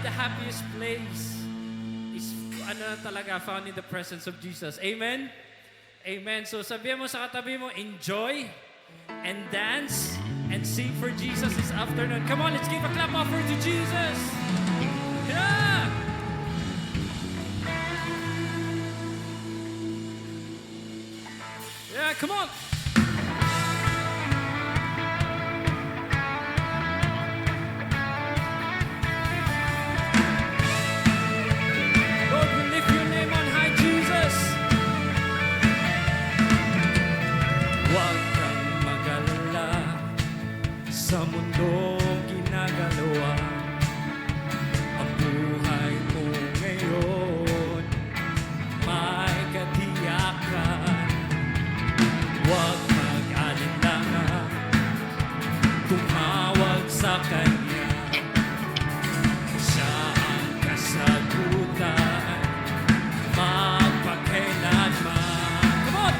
the happiest place is talaga found in the presence of Jesus. Amen? Amen. So sabihin mo sa katabi mo, enjoy and dance and sing for Jesus this afternoon. Come on, let's give a clap offer to Jesus. Yeah! Yeah, come on! Lord, we lift your name on high, Jesus. Huwag kang mag-alala sa mundong ginagalawa. Ang buhay mo ngayon may katiyakan. Huwag mag-alala, tumawag sa Kanya. Siya ang kasagutan, magpakailanman. Come on!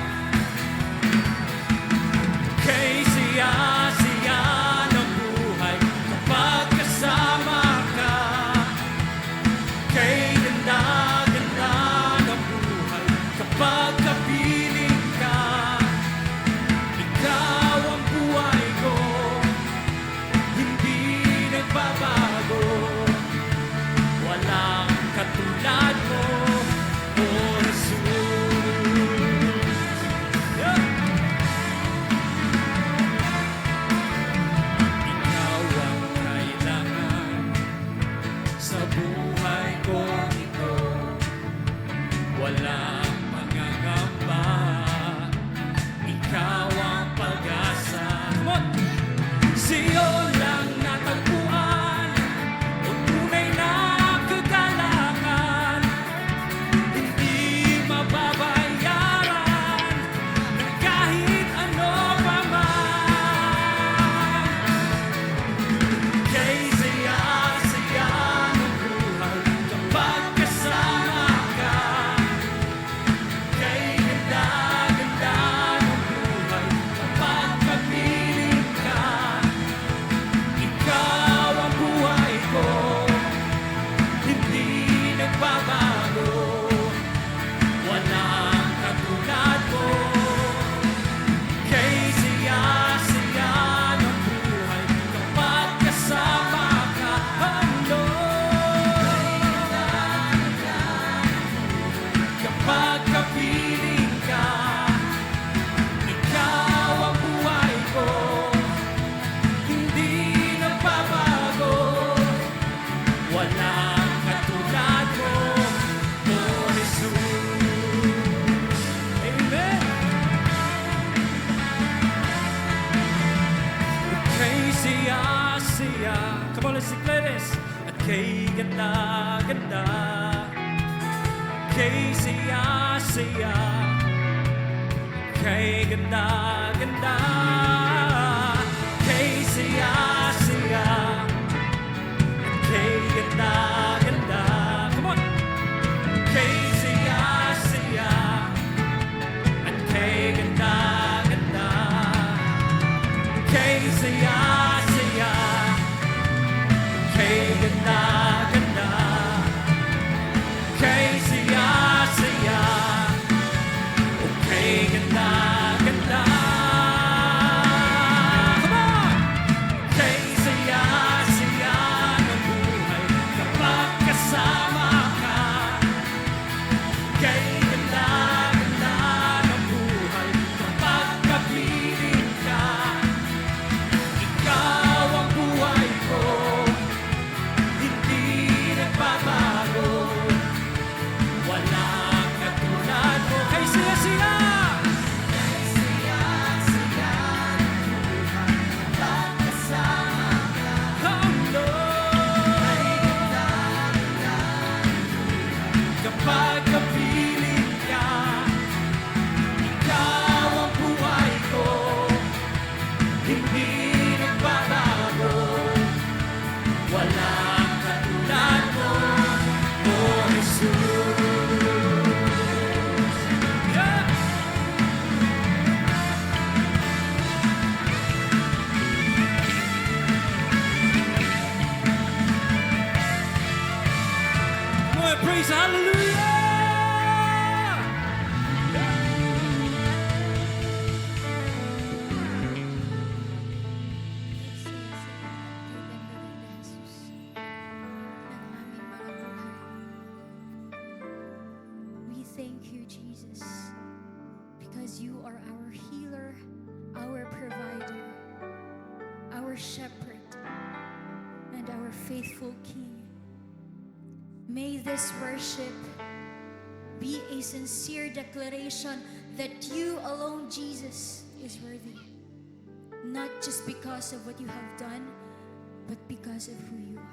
Kay siya ng buhay kapag kasama ka. Kay ganda-ganda ng buhay kapag kapiling ka. Ikaw ang buhay ko, hindi nagbabago. Walang katulad mo, O Jesus. Yeah. Ikaw ang kailangan sa buhay ko ito. Walang pangangamba, ikaw ang pag-asa. Come on! Siyon lang natagpuan, o tunay na kagalangan. Hindi mababayaran ng kahit ano pa man. Kay saya-saya ng buhay kapag kasama ka. Kay ganda-ganda ng buhay kapag kapiling ka. Ikaw ang buhay ko, hindi nagbabago. Walang katulad mo. Kay saya-saya ng buhay kapag kasama ka. Kapag kapiling ka, ikaw ang buhay ko, hindi nagbabago. Walang katulad mo, O Jesus. Amen. Kay siya-siya, come on, let's declare this. At kay ganda-ganda, kay siya-siya, kay ganda-ganda, kay siya-siya, at kay ganda-ganda. Come on! Kay siya-siya, at kay ganda-ganda, kay siya-siya, kay ganda-ganda, kay siya-siya, o kay ganda-ganda. Come on! Kay saya-saya ng buhay kapag praise. Hallelujah! We thank you, Jesus, because you are our healer, our provider, our shepherd, and our faithful King. May this worship be a sincere declaration that you alone, Jesus, is worthy. Not just because of what you have done, but because of who you are.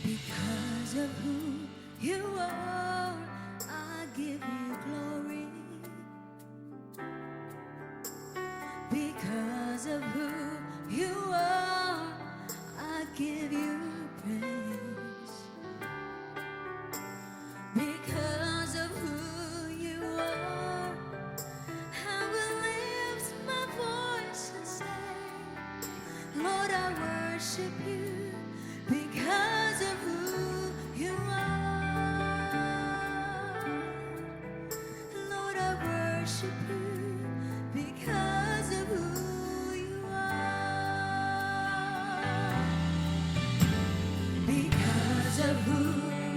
Because of who you are, I give you glory. Because of who you are, I give you praise. Because of who you are, I will lift my voice and say, Lord, I worship you. Because of who you are, Lord, I worship you. Because of who you are, because of who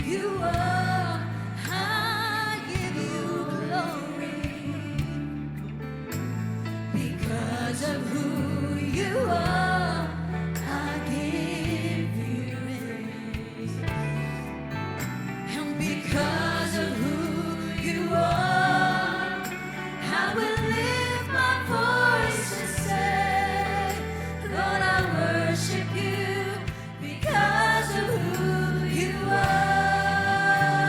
you are, I give you glory. Because of who you are, I give you praise. And because of who you are, I will lift my voice and say, Lord, I worship you. Because of who you are,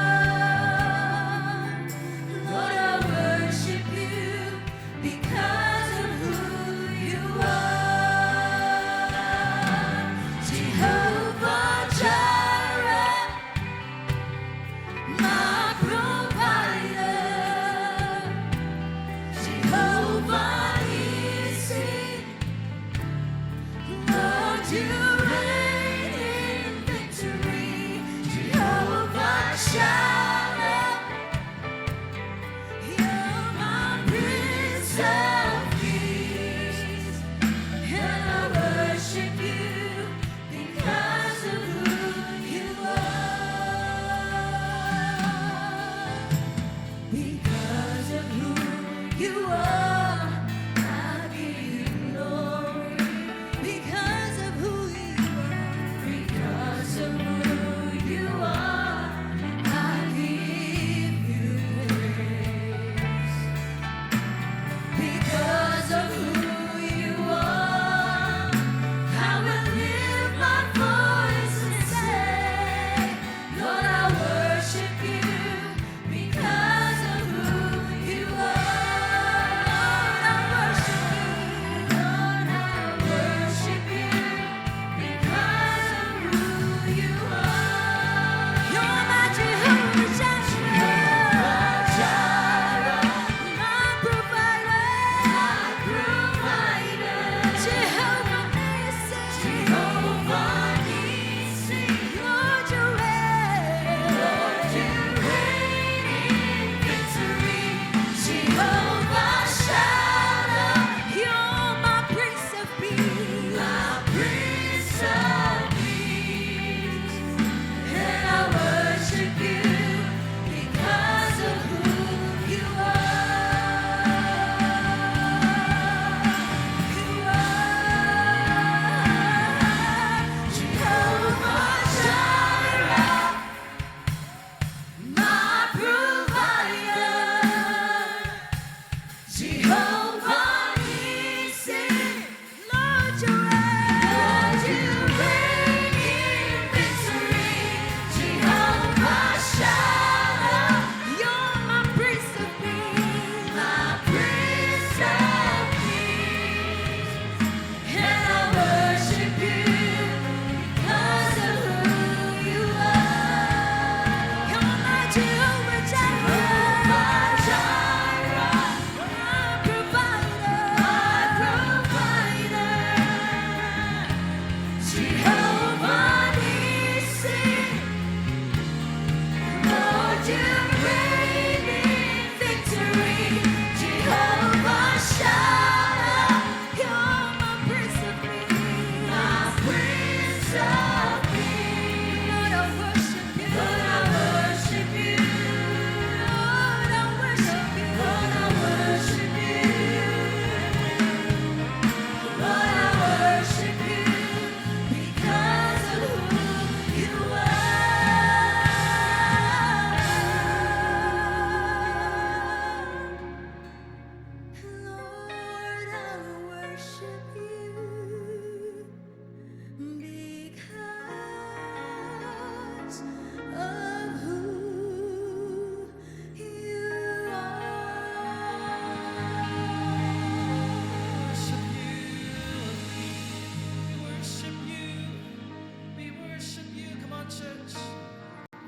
church.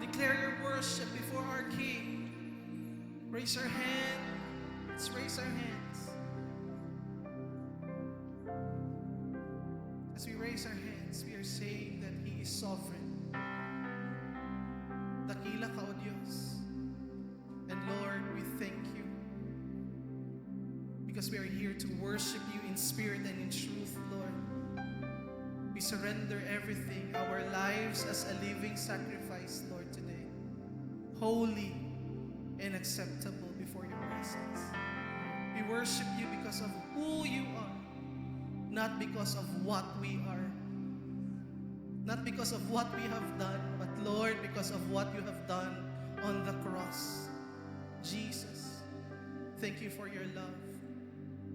Declare your worship before our King. Raise your hand. Let's raise our hands. As we raise our hands, we are saying that He is sovereign. Dakila ka, O Diyos. And Lord, we thank you because we are here to worship you in spirit and in truth, Lord. We surrender everything, our lives as a living sacrifice, Lord, today. Holy and acceptable before your presence. We worship you because of who you are, not because of what we are. Not because of what we have done, but Lord, because of what you have done on the cross. Jesus, thank you for your love.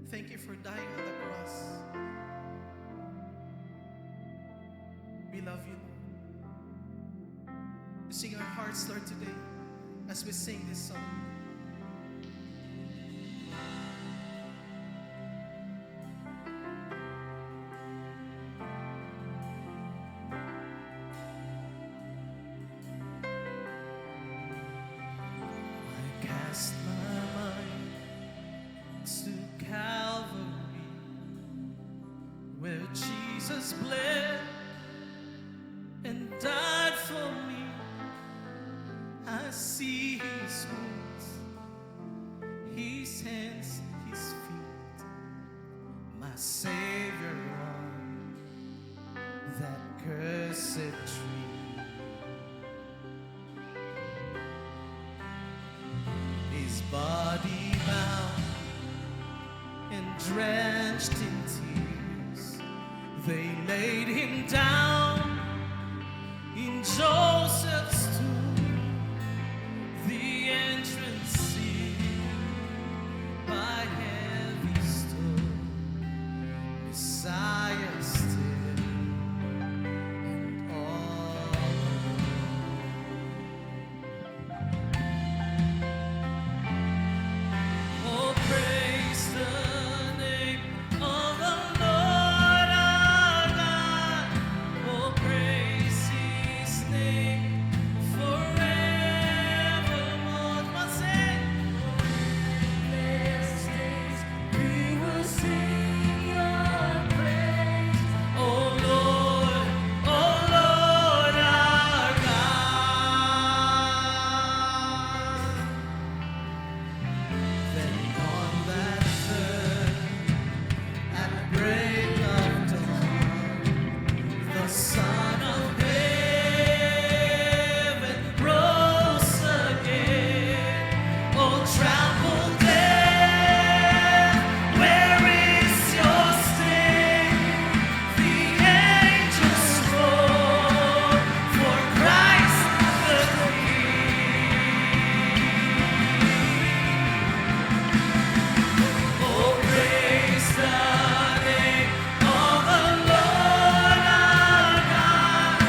Thank you for dying on the cross. We love you, Lord. We sing our hearts, Lord, today as we sing this song. I cast my mind to Calvary, where Jesus bled and died for me. I see His wounds, His hands, His feet, my Savior on that cursed tree. His body bound and drenched in tears, they laid Him down in Joseph's tomb, the entrance sealed by heavy stone, Messiah still and all alone. Oh, praise the name of the Lord our God. Oh, praise His name forevermore. Come on, sing. Endless days we will sing your praise. Oh Lord our God. Then on that third, at break of dawn, the Son of Heaven rose again. Oh, trample death, where is your sting? The angels roar for Christ the King. Oh, praise the name of the Lord our God.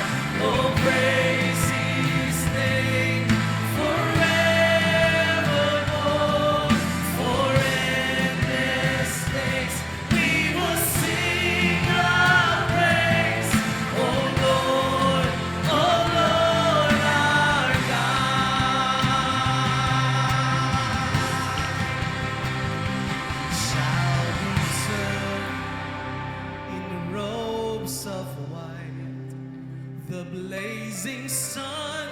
Oh, praise His name forevermore. For endless days we will sing our praise. Oh Lord our God. Shall return in robes of white, the blazing sun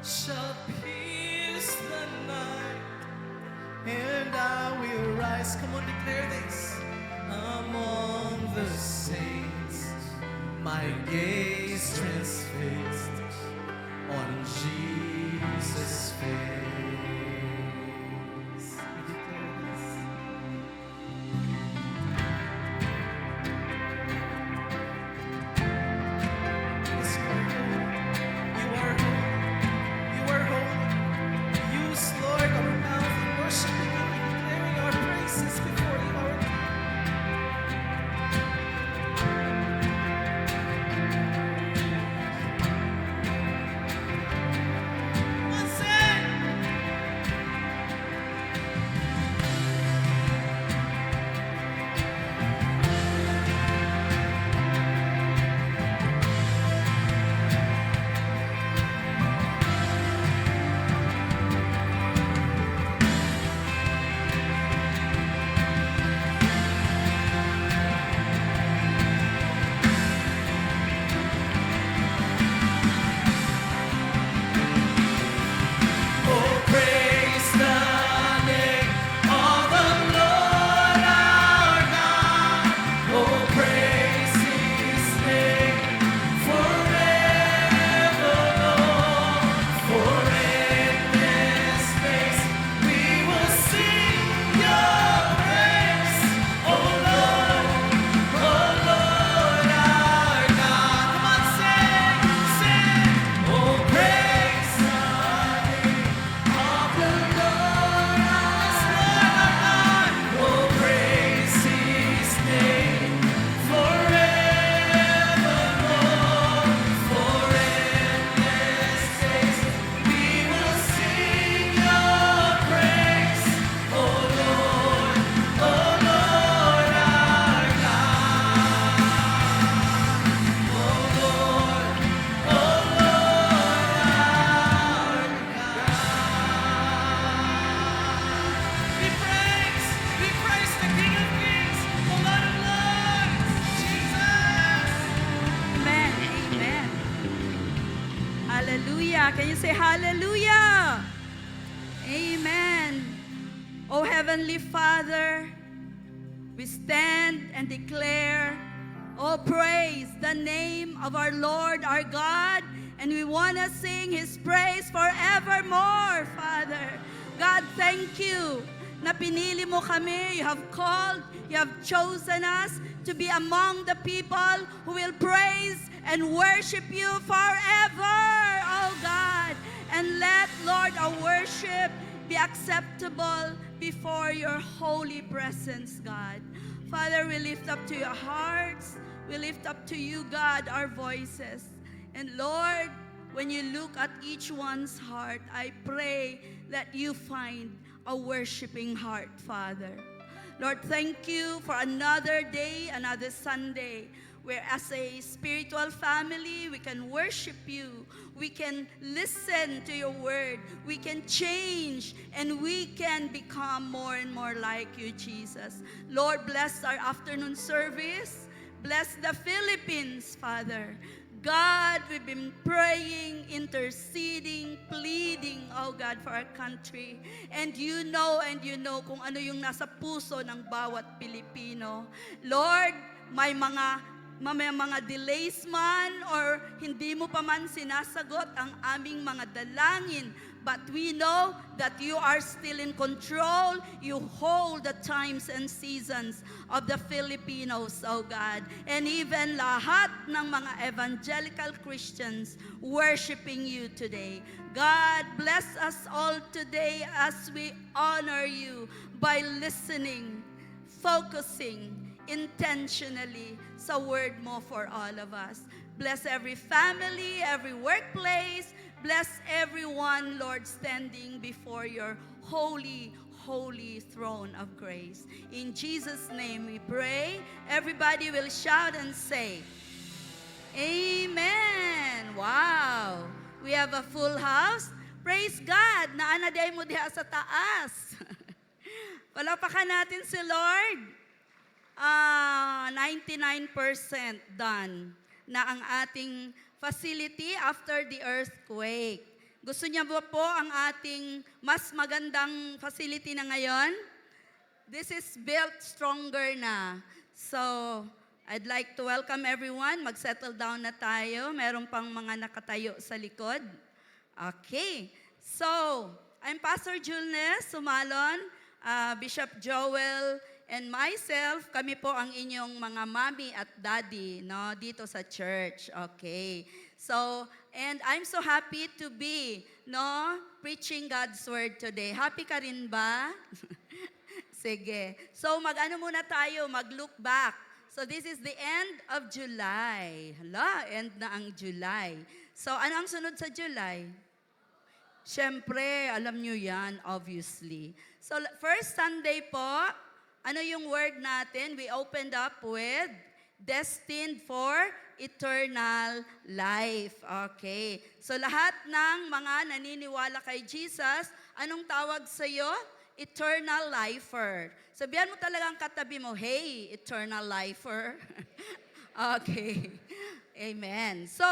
shall pierce the night, and I will rise. Come on, declare this. Among the saints, my gaze transfixed on Jesus' face. We declare this. Yes, Lord. You are holy. You are holy. Use, Lord, our mouth in worshiping you and declaring our praises before you, our King. Hallelujah. Can you say hallelujah? Amen. Oh Heavenly Father, we stand and declare, oh, praise the name of our Lord, our God, and we want to sing His praise forevermore, Father. God, thank you na pinili mo kami. You have called, you have chosen us to be among the people who will praise and worship you forever, oh God. And let, Lord, our worship be acceptable before your holy presence, God. Father, we lift up to your hearts. We lift up to you, God, our voices. And Lord, when you look at each one's heart, I pray that you find a worshiping heart, Father. Lord, thank you for another day, another Sunday, where as a spiritual family, we can worship you. We can listen to your word. We can change and we can become more and more like you, Jesus. Lord, bless our afternoon service. Bless the Philippines, Father. God, we've been praying, interceding, pleading, oh God, for our country. And you know kung ano yung nasa puso ng bawat Pilipino. Lord, may mga delays man or hindi mo pa man sinasagot ang aming mga dalangin. But we know that you are still in control. You hold the times and seasons of the Filipinos, oh God. And even lahat ng mga evangelical Christians worshiping you today. God, bless us all today as we honor you by listening, focusing intentionally sa word mo for all of us. Bless every family, every workplace. Bless everyone, Lord, standing before your holy, holy throne of grace. In Jesus' name we pray. Everybody will shout and say, Amen. Wow. We have a full house. Praise God. Naanaday mo diha sa taas. Palapakan natin si Lord. 99% done na ang ating facility after the earthquake. Gusto niya ba po ang ating mas magandang facility na ngayon? This is built stronger na. So, I'd like to welcome everyone. Mag-settle down na tayo. Meron pang mga nakatayo sa likod. Okay. So, I'm Pastor Julnes Sumalon, Bishop Joel, and myself, kami po ang inyong mga mommy at daddy, no, dito sa church. Okay. So, and I'm so happy to be, no, preaching God's word today. Happy ka rin ba? Sige. So, mag-ano muna tayo, mag-look back. So, this is the end of July. Hala, end na ang July. So, ano ang sunod sa July? Siyempre, alam nyo yan, obviously. So, first Sunday po, ano yung word natin? We opened up with destined for eternal life. Okay. So lahat ng mga naniniwala kay Jesus, anong tawag sa'yo? Eternal lifer. Sabihan mo talagang katabi mo, hey, eternal lifer. Okay. Amen. So,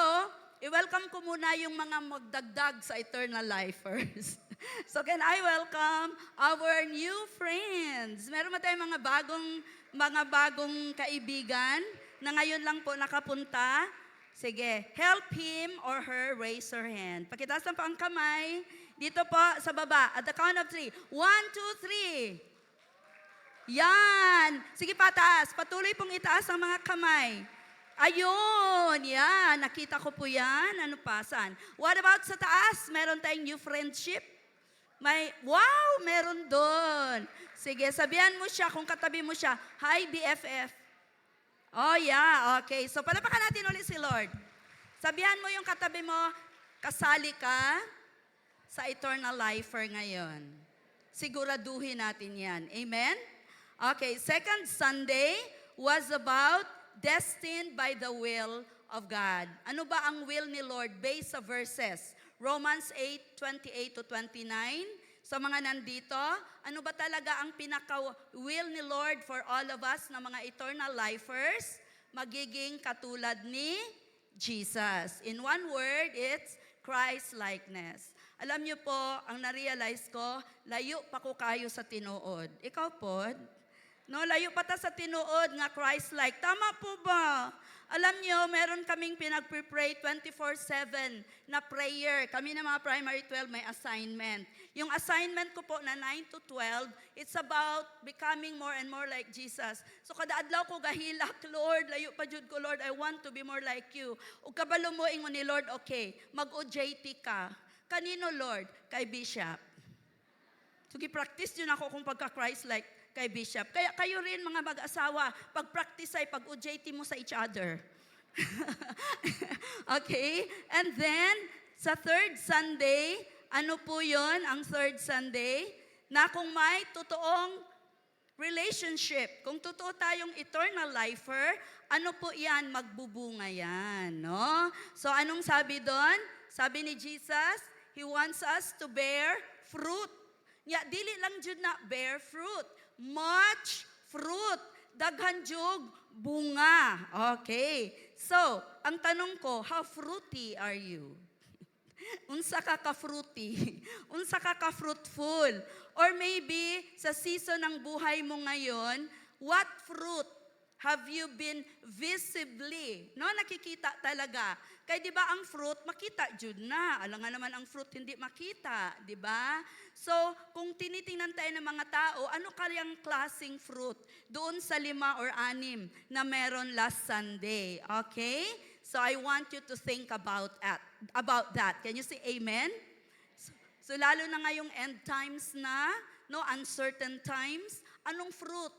i-welcome ko muna yung mga magdagdag sa eternal lifers. So can I welcome our new friends? Meron ba tayong mga bagong kaibigan na ngayon lang po nakapunta? Sige, help him or her raise her hand. Pakitaas lang po ang kamay. Dito po sa baba. At the count of 3. 1, 2, 3. Yan. Sige, pataas. Patuloy pong itaas ang mga kamay. Ayun, yan. Nakita ko po yan. Ano pa? Saan? What about sa taas? Meron tayong new friendship? Meron doon. Sige, sabihan mo siya, kung katabi mo siya, hi BFF. Oh yeah, okay. So palapakan natin ulit si Lord. Sabihan mo yung katabi mo, kasali ka sa eternal lifer ngayon. Siguraduhin natin yan. Amen? Okay, second Sunday was about destined by the will of God. Ano ba ang will ni Lord based sa verses? Romans 8:28-29. Sa mga nandito, ano ba talaga ang pinaka-will ni Lord for all of us na mga eternal lifers? Magiging katulad ni Jesus. In one word, it's Christ-likeness. Alam niyo po, ang na-realize ko, layo pa ko kayo sa tinuod. Ikaw po, no, layo pa ta sa tinuod nga Christ-like. Tama po ba? Alam niyo, meron kaming pinag-pray 24/7 na prayer. Kami na mga primary 12 may assignment. Yung assignment ko po na 9 to 12, it's about becoming more and more like Jesus. So kada adlaw ko gahilak, Lord, layo pa jud ko, Lord, I want to be more like you. Ug kabalo mo ingon ni Lord, okay, mag-OJT ka. Kanino, Lord? Kay Bishop. So gi-practice yun ako kung pagka-Christ-like kay Bishop. Kaya kayo rin mga mag-asawa, pag-practice ay pag-OJT mo sa each other. Okay? And then, sa third Sunday, ano po yun, ang third Sunday? Na kung may totoong relationship, kung totoo tayong eternal lifer, ano po yan? Magbubunga yan, no? So, anong sabi doon? Sabi ni Jesus, He wants us to bear fruit. Nya, dili lang jud na bear fruit. Much fruit. Daghan jug bunga. Okay. So, ang tanong ko, how fruity are you? Unsa ka ka-fruity? Unsa ka ka-fruitful? Or maybe, sa season ng buhay mo ngayon, what fruit have you been visibly? No, nakikita talaga. Kaya di ba ang fruit, makita jud na. Alam nga naman ang fruit hindi makita, di ba? So, kung tinitingnan tayo ng mga tao, ano kayang klaseng fruit doon sa 5 or 6 na meron last Sunday? Okay? So, I want you to think about that. Can you say amen? So lalo na ngayong end times na, no, uncertain times, anong fruit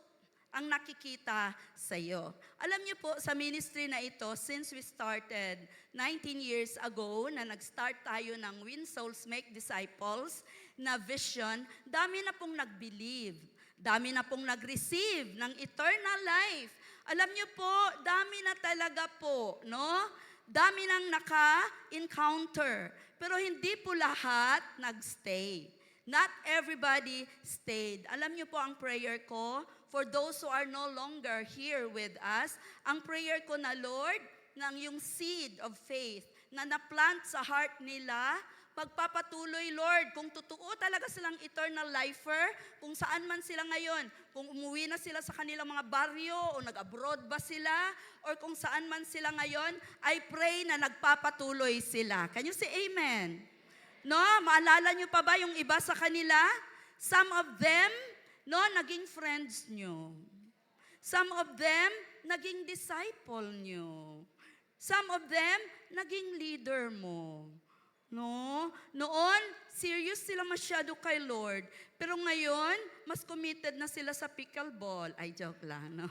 ang nakikita sa iyo? Alam niyo po, sa ministry na ito, since we started 19 years ago, na nag-start tayo ng Win Souls, Make Disciples, na vision, dami na pong nag-believe. Dami na pong nag-receive ng eternal life. Alam niyo po, dami na talaga po, no? Dami nang naka-encounter. Pero hindi po lahat nag-stay. Not everybody stayed. Alam niyo po ang prayer ko, for those who are no longer here with us, ang prayer ko na, Lord, ng yung seed of faith na na-plant sa heart nila, pagpapatuloy, Lord, kung totoo talaga silang eternal lifer, kung saan man sila ngayon, kung umuwi na sila sa kanilang mga baryo, o nag-abroad ba sila, or kung saan man sila ngayon, I pray na nagpapatuloy sila. Can you say amen? No, maalala nyo pa ba yung iba sa kanila? Some of them, no, naging friends nyo. Some of them, naging disciple nyo. Some of them, naging leader mo. No? Noon, serious sila masyado kay Lord. Pero ngayon, mas committed na sila sa pickleball. Ay, joke lang, no?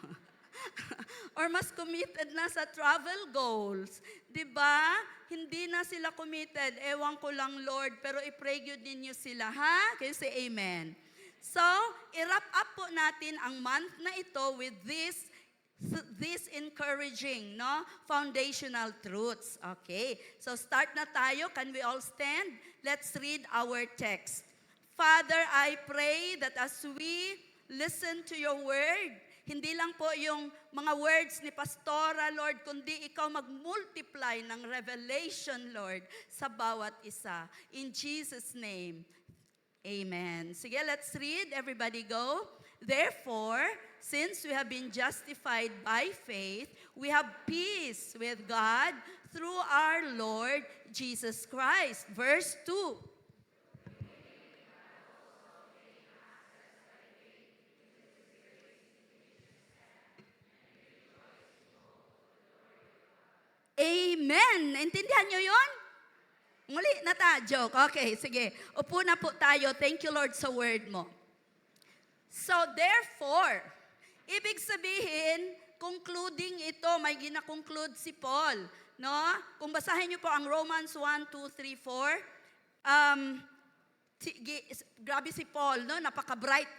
Or mas committed na sa travel goals. Diba? Hindi na sila committed. Ewan ko lang, Lord, pero i-pray yun ninyo sila, ha? Can you say amen? So, i-wrap up po natin ang month na ito with this encouraging, no, foundational truths. Okay, so start na tayo. Can we all stand? Let's read our text. Father, I pray that as we listen to your word, hindi lang po yung mga words ni Pastora, Lord, kundi ikaw mag-multiply ng revelation, Lord, sa bawat isa. In Jesus' name, amen. Sige, let's read. Everybody go. Therefore, since we have been justified by faith, we have peace with God through our Lord Jesus Christ. Verse 2. Amen. Naintindihan nyo yun? Muli na ta, joke. Okay, sige. Upo na po tayo. Thank you, Lord, sa word mo. So, therefore, ibig sabihin, concluding ito, may gina-conclude si Paul. No? Kung basahin niyo po ang Romans 1, 2, 3, 4, grabe si Paul, no? Napaka-bright.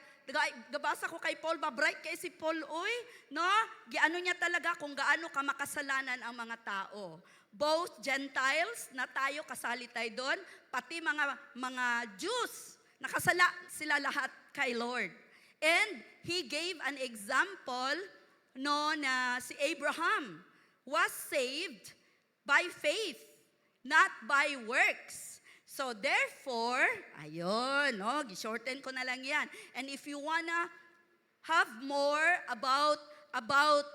Gabasa ko kay Paul, ba-bright kay si Paul, uy, no? Giano niya talaga kung gaano ka makasalanan ang mga tao. Both Gentiles, na tayo, kasali tayo doon, pati mga Jews, nakasala sila lahat kay Lord. And he gave an example, no, na si Abraham was saved by faith. not by works. So therefore, ayun, no, gishorten ko na lang yan. And if you wanna have more about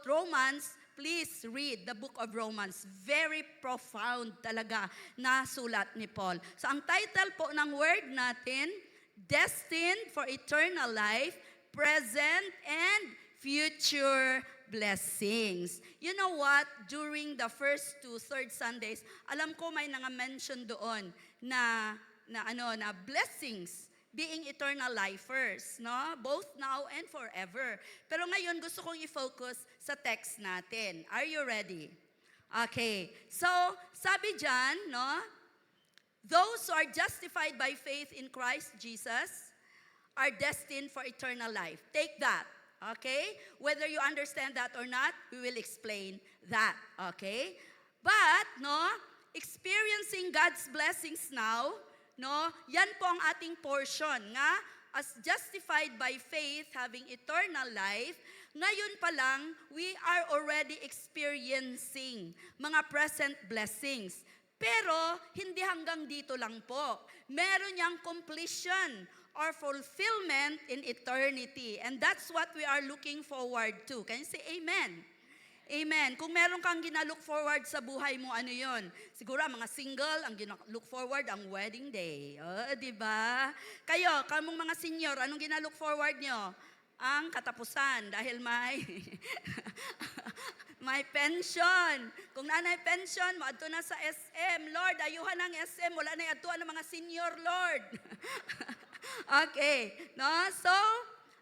Romans, please read the book of Romans. Very profound talaga na sulat ni Paul. So ang title po ng word natin, Destined for Eternal Life, Present and Future Blessings. You know what? During the first 2 third Sundays, alam ko may nanga-mention doon na blessings, being eternal lifers, no? Both now and forever. Pero ngayon gusto kong i-focus sa text natin. Are you ready? Okay. So, sabi diyan, no? Those who are justified by faith in Christ Jesus are destined for eternal life. Take that. Okay? Whether you understand that or not, we will explain that. Okay? But, no, experiencing God's blessings now, no, yan po ang ating portion nga, as justified by faith, having eternal life, ngayon pa lang, we are already experiencing mga present blessings. Pero, hindi hanggang dito lang po. Meron niyang completion or fulfillment in eternity. And that's what we are looking forward to. Can you say amen? Amen. Kung meron kang ginalook forward sa buhay mo, ano yon? Siguro mga single, ang ginalook forward, ang wedding day. Oh, di ba? Kayo, kamong mga senior, anong ginalook forward nyo? Ang katapusan, dahil may may pension. Kung nanay pension, maadto na sa SM. Lord, ayuhan ang SM. Wala na atuan ng mga senior, Lord. Okay. No? So,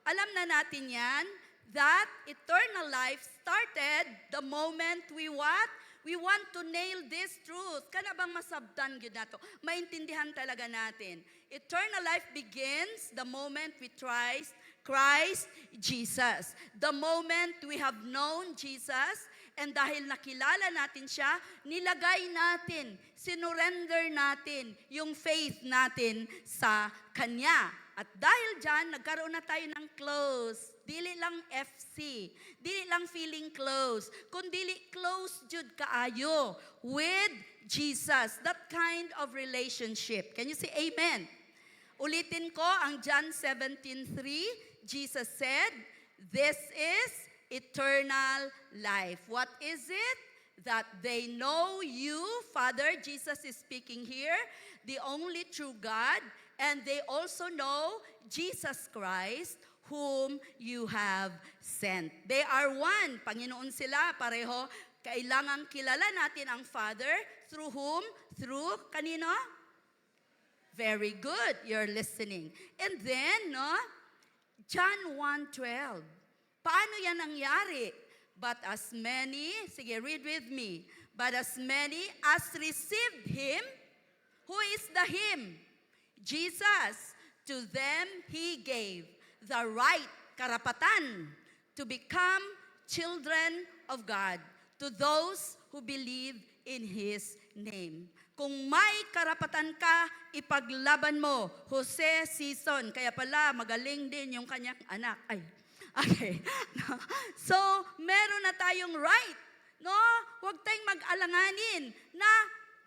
alam na natin yan, that eternal life started the moment we what? We want to nail this truth. Kana bang masabtan gyud nato? Maintindihan talaga natin. Eternal life begins the moment we trust Christ Jesus. The moment we have known Jesus, and dahil nakilala natin siya, nilagay natin, sinurrender natin yung faith natin sa Kanya. At dahil dyan, nagkaroon na tayo ng close. Dili lang FC. Dili lang feeling close. Kundili close jud kaayo with Jesus. That kind of relationship. Can you say amen? Ulitin ko ang John 17:3. Jesus said, "This is eternal life." What is it? That they know you, Father, Jesus is speaking here, the only true God, and they also know Jesus Christ, whom you have sent. They are one. Panginoon sila, pareho. Kailangang kilala natin ang Father, through whom? Through, kanino? Very good, you're listening. And then, no, John 1:12. Paano yan nangyari? But as many, sige, read with me. But as many as received Him, who is the Him? Jesus. To them He gave the right, karapatan, to become children of God, to those who believe in His name. Kung may karapatan ka, ipaglaban mo. Jose Sison, kaya pala magaling din yung kanyang anak. Ay, okay. So, meron na tayong right. No? Huwag tayong mag-alanganin na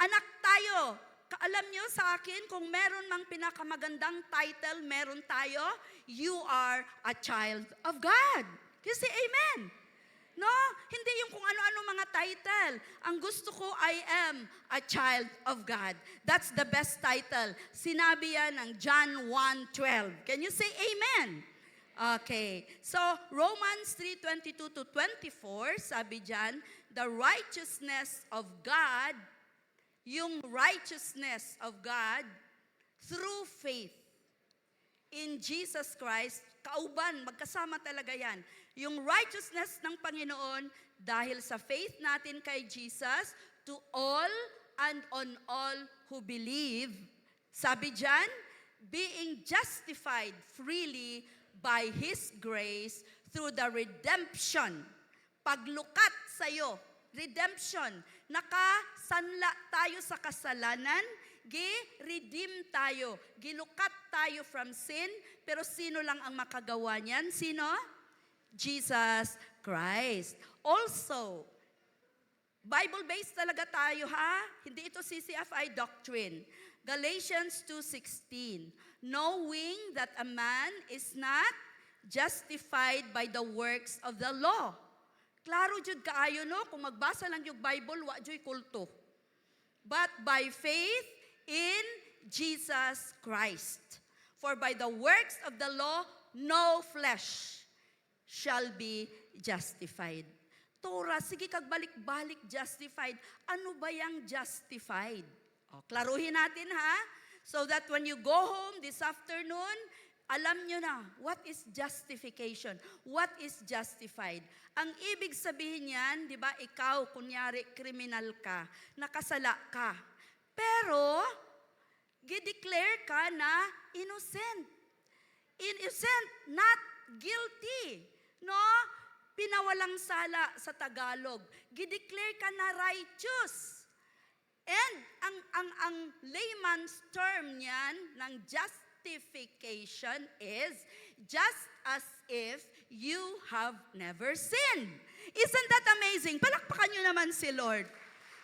anak tayo. Alam nyo sa akin, kung meron mang pinakamagandang title, meron tayo, you are a child of God. Can you say amen? No? Hindi yung kung ano-ano mga title. Ang gusto ko, I am a child of God. That's the best title. Sinabi yan ng John 1:12. Can you say amen? Okay. So, Romans 3:22-24, sabi dyan, the righteousness of God, yung righteousness of God through faith in Jesus Christ, kauban, magkasama talaga yan. Yung righteousness ng Panginoon dahil sa faith natin kay Jesus to all and on all who believe. Sabi dyan, being justified freely by His grace through the redemption. Paglukat sa'yo, redemption. Nakasanla tayo sa kasalanan, gi-redeem tayo, gilukat tayo from sin, pero sino lang ang makagawa niyan? Sino? Jesus Christ. Also, Bible-based talaga tayo, ha? Hindi ito CCFI doctrine. Galatians 2:16, knowing that a man is not justified by the works of the law. Klaro jud kaayo no, kung magbasa lang yung Bible, wa joy kulto. But by faith in Jesus Christ. For by the works of the law, no flesh shall be justified. Torah, sige kag balik-balik justified. Ano ba yung justified? O, klaruhin natin ha. So that when you go home this afternoon, alam nyo na, what is justification? What is justified? Ang ibig sabihin yan, di ba, ikaw, kunyari, kriminal ka, nakasala ka. Pero, gideclare ka na innocent. Innocent, not guilty. No? Pinawalang sala sa Tagalog. Gideclare ka na righteous. And ang layman's term niyan ng justification is just as if you have never sinned. Isn't that amazing? Palakpakan nyo naman si Lord.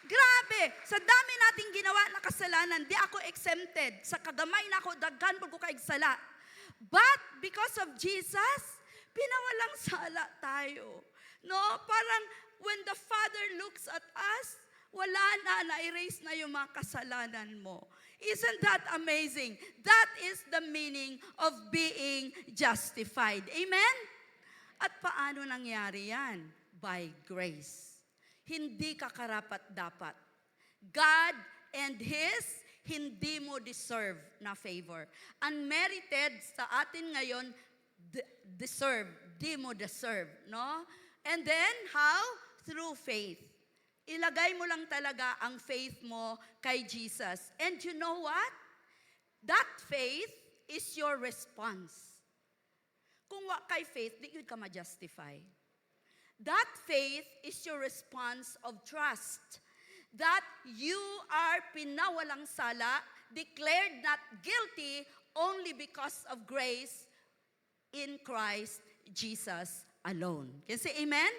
Grabe, sa dami nating ginawa na kasalanan, di ako exempted. Sa kagamay na ako, daghan po ko kaigsala. But because of Jesus, pinawalang sala tayo. No? Parang when the Father looks at us, wala na-erase na yung mga kasalanan mo. Isn't that amazing? That is the meaning of being justified. Amen? At paano nangyari yan? By grace. Hindi ka karapat-dapat. God and His hindi mo deserve na favor. Unmerited sa atin ngayon, deserve. Di mo deserve. No? And then, how? Through faith. Ilagay mo lang talaga ang faith mo kay Jesus. And you know what? That faith is your response. Kung wa kay faith, di yun ka ma-justify. That faith is your response of trust. That you are pinawalang sala, declared not guilty only because of grace in Christ Jesus alone. Can you say amen?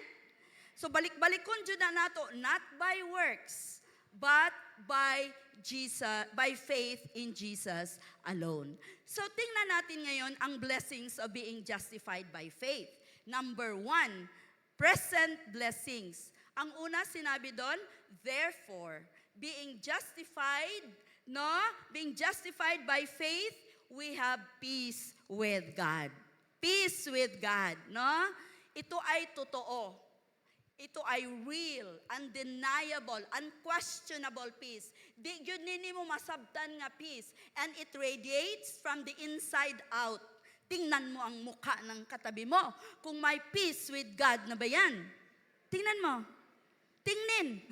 So balik-balikon jud na nato, not by works, but by Jesus, by faith in Jesus alone. So tingnan natin ngayon ang blessings of being justified by faith. Number 1, present blessings. Ang una sinabi doon, therefore, being justified, no? Being justified by faith, we have peace with God. Peace with God, no? Ito ay totoo. Ito ay real, undeniable, unquestionable peace. Di yun nini mo masabtan nga peace. And it radiates from the inside out. Tingnan mo ang mukha ng katabi mo. Kung may peace with God na ba yan? Tingnan mo. Tingnin.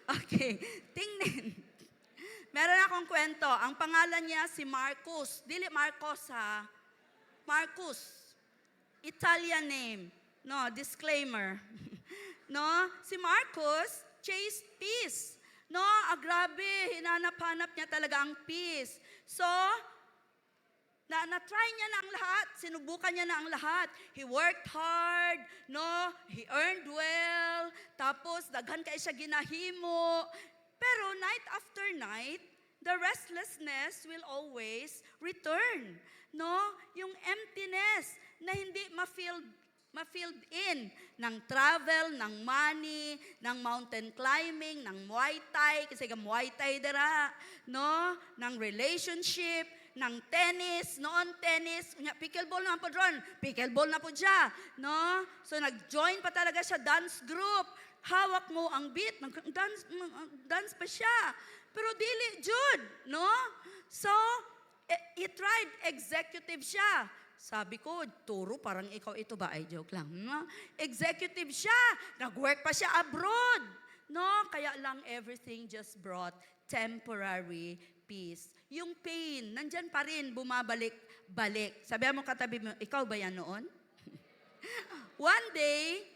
Okay, tingnin. Meron akong kwento. Ang pangalan niya si Marcus. Dili Marcos ha. Marcus. Italian name. No, disclaimer. No, si Marcus chased peace. No, grabe, hinanap-hanap niya talaga ang peace. So, na-try niya na ang lahat, sinubukan niya na ang lahat. He worked hard, no, he earned well, tapos daghan kay siya ginahimo. Pero night after night, the restlessness will always return. No, yung emptiness na hindi ma-filled in ng travel, ng money, ng mountain climbing, ng Muay Thai, kasi Muay Thai dira, no? Ng relationship, ng tennis, noon tennis, pickleball na po doon, pickleball na po siya, no? So nag-join pa talaga siya dance group, hawak mo ang beat, dance pa siya, pero dili jud, no? So, he tried executive siya. Sabi ko, turo, parang ikaw ito ba? Ay, joke lang. No? Executive siya. Nag-work pa siya abroad. No? Kaya lang everything just brought temporary peace. Yung pain, nandyan pa rin, bumabalik-balik. Sabi mo katabi mo, ikaw ba yan noon? One day,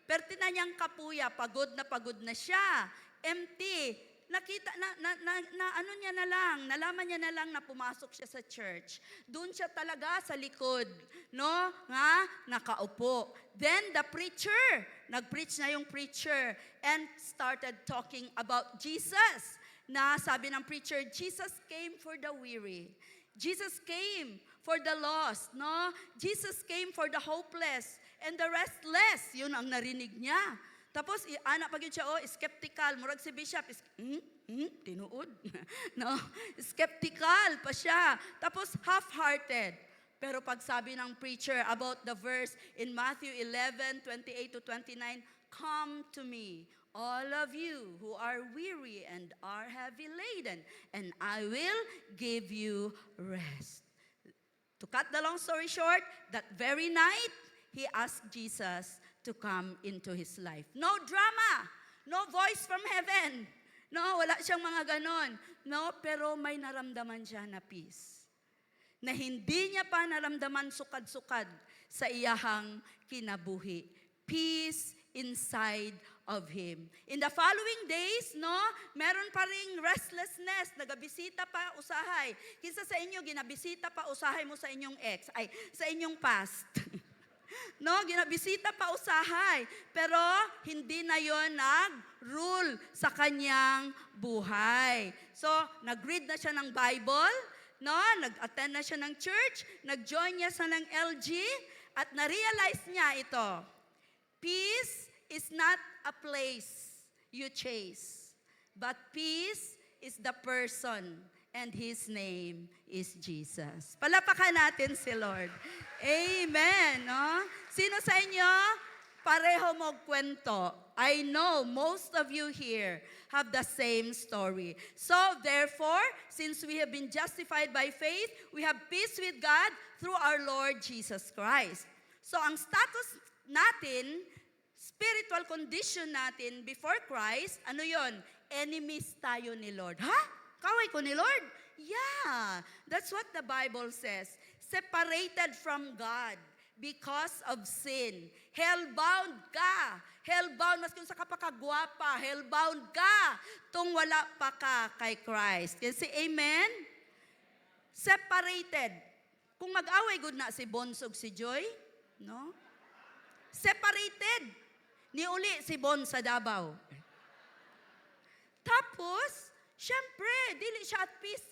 perti na niyang kapuya, pagod na siya. Empty. nakita, ano niya na lang, nalaman niya na lang na pumasok siya sa church. Doon siya talaga sa likod, no? Nga, nakaupo. Then the preacher, nag-preach na yung preacher and started talking about Jesus. Na sabi ng preacher, Jesus came for the weary. Jesus came for the lost, no? Jesus came for the hopeless and the restless. Yun ang narinig niya. Tapos, anak pag yun siya, skeptical. Murag si Bishop, tinuod. No? Skeptical pa siya. Tapos, half-hearted. Pero pag sabi ng preacher about the verse in Matthew 11:28 to 29, "Come to me, all of you who are weary and are heavy laden, and I will give you rest." To cut the long story short, that very night, he asked Jesus to come into his life. No drama, no voice from heaven. No, wala siyang mga ganon. No, pero may naramdaman siya na peace. Na hindi niya pa naramdaman sukad-sukad sa iyahang kinabuhi. Peace inside of him. In the following days, no, meron pa ring restlessness, nagabisita pa usahay. Kinsa sa inyo, ginabisita pa usahay mo sa inyong ex, sa inyong past. No, ginabisita pa usahay. Pero hindi na yon nag-rule sa kanyang buhay. So, nag-read na siya ng Bible, no, nag-attend na siya ng church, nag-join niya sa ng LG, at na-realize niya ito. Peace is not a place you chase, but peace is the person, and His name is Jesus. Palapakan natin si Lord. Amen. No? Sino sa inyo pareho mo kwento? I know most of you here have the same story. So therefore, since we have been justified by faith, we have peace with God through our Lord Jesus Christ. So ang status natin, spiritual condition natin before Christ, ano yon? Enemies tayo ni Lord. Ha? Kaway ko ni Lord? Yeah, that's what the Bible says. Separated from God because of sin. Hellbound ka. Hellbound, mas kung sa kapakagwapa, hellbound ka tung wala pa ka kay Christ. Kasi amen? Separated. Kung mag-away good na si Bonsog si Joy, no? Separated. Ni uli si Bon sa Davao. Tapos, syempre, dili siya at peace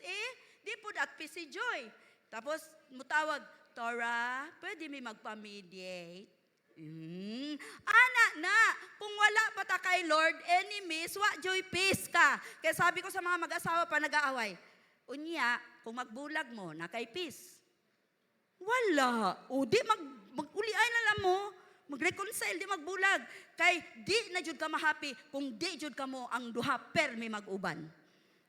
di po at peace si Joy. Tapos, mutawag, Tora, pwede may magpa-mediate? Ana na, kung wala pa ta kay Lord, enemies, wa Joy peace ka. Kaya sabi ko sa mga mag-asawa pa nag-aaway, unya, kung magbulag mo, na kay peace. Wala. O di, mag-uliay na lang mo. Mag-reconcile, di magbulag. Kay di na jud ka ma-happy kung di jud ka mo ang duha per may mag-uban.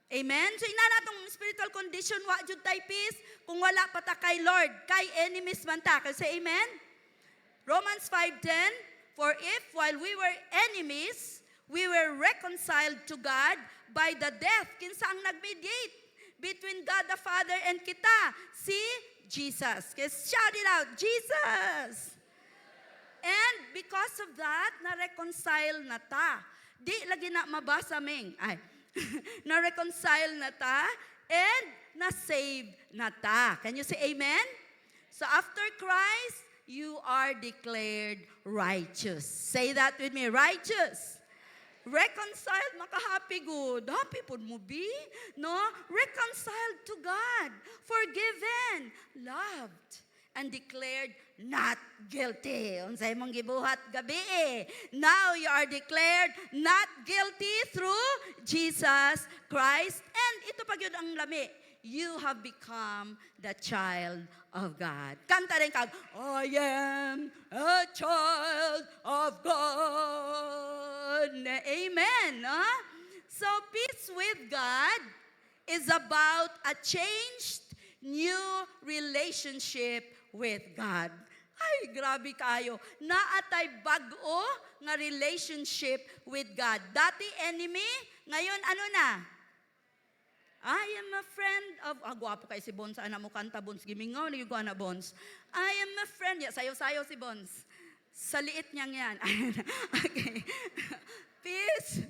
Amen? So ina natong spiritual condition, wa jud tay peace kung wala pa ta kay Lord. Kay enemies man ta. Say amen? Romans 5:10, "For if while we were enemies, we were reconciled to God by the death," kinsa ang nag-mediate between God the Father and kita? Si Jesus. Shout it out, Jesus! And because of that, na-reconcile na ta. Di lagi na mabasa, Ming. Na-reconcile na ta and na-save na ta. Can you say amen? So after Christ, you are declared righteous. Say that with me, righteous. Reconciled, maka-happy good. Happy po mo be? No? Reconciled to God. Forgiven. Loved. And declared not guilty. Unsay mong gibuhat gabi Now you are declared not guilty through Jesus Christ. And ito pa yun ang lami. You have become the child of God. Kanta rin kag, I am a child of God. Amen. Huh? So peace with God is about a changed new relationship with God. Ay, grabe kayo. Naatay bag-o nga relationship with God. Dati enemy, ngayon ano na? I am a friend of... gwapo kay si Bons. Ana mo kanta, Bons. Gimingaw, nagigwa na, Bons. I am a friend. Sayo-sayo si Bons. Sa liit niyang yan. Okay. Peace.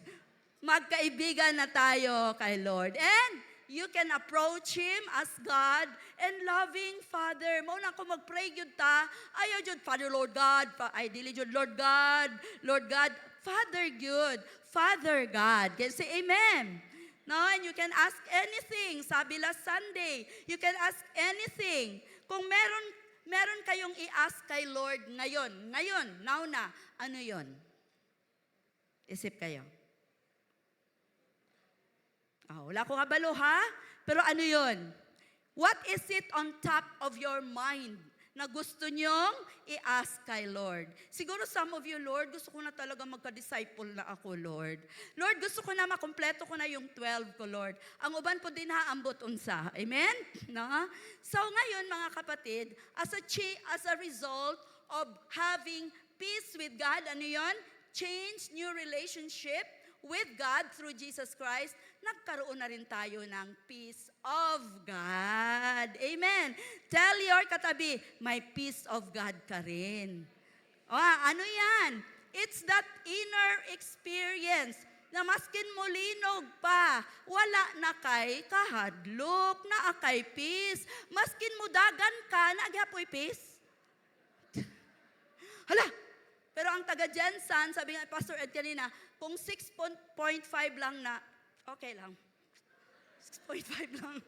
magkaibigan na tayo kay Lord. And you can approach Him as God and loving Father. Mauna ko mag-pray yun ta. Ayaw yun, Father, Lord God. Ideally yun, Lord God, Lord God. Father good, Father God. Can say amen. No, and you can ask anything. Sabi last Sunday, you can ask anything. Kung meron kayong i-ask kay Lord ngayon, now na, ano yon? Isip kayo. Wala ko kabalo ha? Pero ano yon? What is it on top of your mind na gusto nyong i-ask kay Lord? Siguro some of you, Lord, gusto ko na talaga magka-disciple na ako, Lord. Lord, gusto ko na makumpleto ko na yung 12 ko, Lord. Ang uban po din haambot unsa. Amen? No? So ngayon, mga kapatid, as a result of having peace with God, ano yon? Change, new relationship with God through Jesus Christ, nagkaroon na rin tayo ng peace of God. Amen. Tell your katabi, may peace of God ka rin. Ano yan? It's that inner experience na maskin mo linog pa, wala na kay kahadlok, na kay peace. Maskin mo dagan ka, nagyapoy peace. Hala, pero ang taga Jensan, sabi nga Pastor Ed kanina, kung 6.5 lang na, okay lang. 6.5 lang.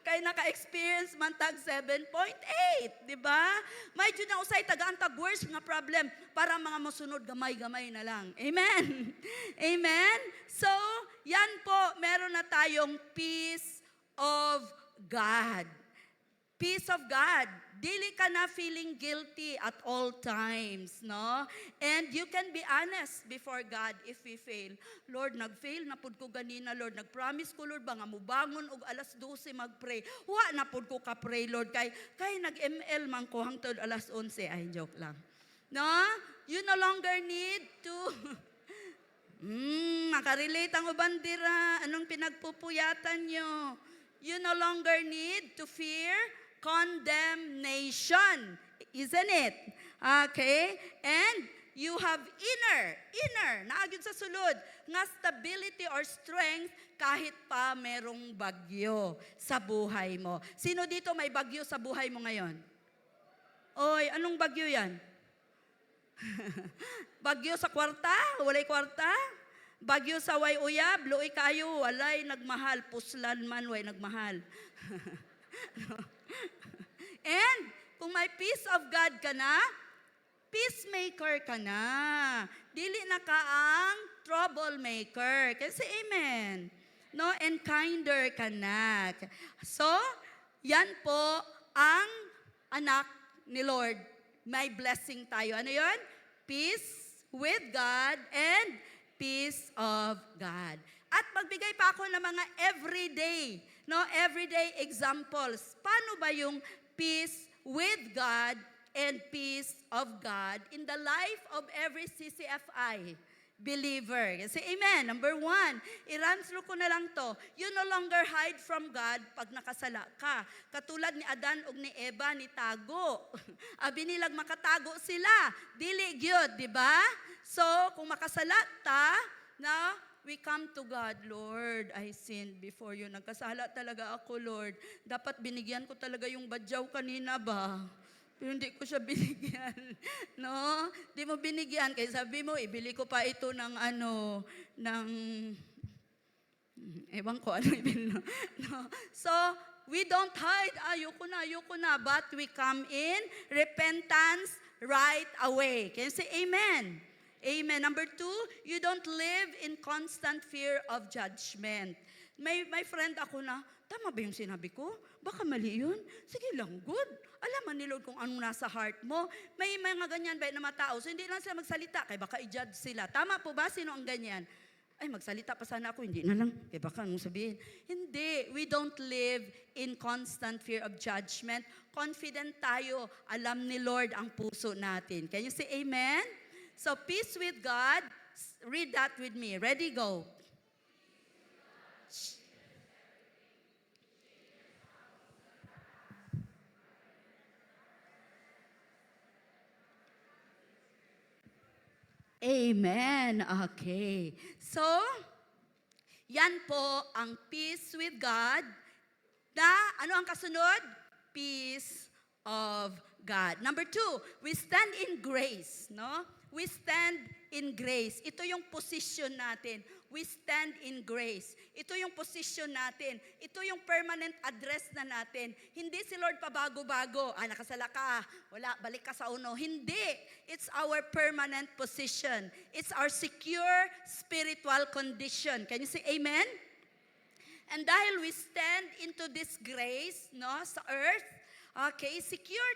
Kaya naka-experience man tag 7.8, di ba? May dyan na usay tagaan tag worse nga problem para mga masunod gamay-gamay na lang. Amen? Amen? So, yan po, meron na tayong peace of God. Peace of God. Dili ka na feeling guilty at all times, no? And you can be honest before God if we fail. Lord, nag-fail na pud ko ganina, Lord. Nag-promise ko, Lord, ba nga mubangon og alas 12 mag-pray. Wa na pud ko ka-pray, Lord. Kay nag-ML man ko hangtod alas 11. Ay, joke lang. No? You no longer need to makarelate ang uban dira. Anong pinagpupuyatan nyo? You no longer need to fear condemnation, isn't it? Okay? And you have inner, naagid sa sulod, nga stability or strength kahit pa merong bagyo sa buhay mo. Sino dito may bagyo sa buhay mo ngayon? Oy, anong bagyo yan? Bagyo sa kwarta? Walay kwarta? Bagyo sa way uyab? Luoy kayo, walay nagmahal. Puslan man, way nagmahal. And kung may peace of God ka na, peacemaker ka na. Dili na ka ang troublemaker. Kasi amen. No? And kinder ka na. So, yan po ang anak ni Lord. May blessing tayo. Ano yon? Peace with God and peace of God. At magbigay pa ako ng mga everyday examples. Paano ba yung peace with God and peace of God in the life of every CCFI believer? Kasi amen. Number 1, i-run through ko na lang to. You no longer hide from God pag nakasala ka. Katulad ni Adan ug ni Eva ni tago. Abi nilag makatago sila. Dili gyud, di ba? So, kung makasala ta, na we come to God, Lord, I sinned before you. Nagkasala talaga ako, Lord. Dapat binigyan ko talaga yung badyaw kanina ba? Pero hindi ko siya binigyan. No? Di mo binigyan. Kaya sabi mo, ibili ko pa ito ng ewan ko ano ibili. No? So, we don't hide. Ayoko na. But we come in repentance right away. Can you say amen? Amen. Number 2, you don't live in constant fear of judgment. May friend ako na, tama ba yung sinabi ko? Baka mali yun. Sige lang, good. Alaman ni Lord kung anong nasa heart mo. May mga ganyan ba na mga tao? So hindi lang sila magsalita, kaya baka i-judge sila. Tama po ba? Sino ang ganyan? Ay, magsalita pa sana ako, hindi na lang. Kaya baka anong sabihin? Hindi. We don't live in constant fear of judgment. Confident tayo. Alam ni Lord ang puso natin. Can you say amen? So, peace with God. Read that with me. Ready, go. Amen. Okay. So, Yan po ang peace with God na, ano ang kasunod? Peace of God. Number 2, we stand in grace, no? We stand in grace. Ito yung position natin. We stand in grace. Ito yung position natin. Ito yung permanent address na natin. Hindi si Lord pabago-bago. Nakasala ka. Wala, balik ka sa uno. Hindi. It's our permanent position. It's our secure spiritual condition. Can you say amen? And dahil we stand into this grace, no, sa earth, okay, secure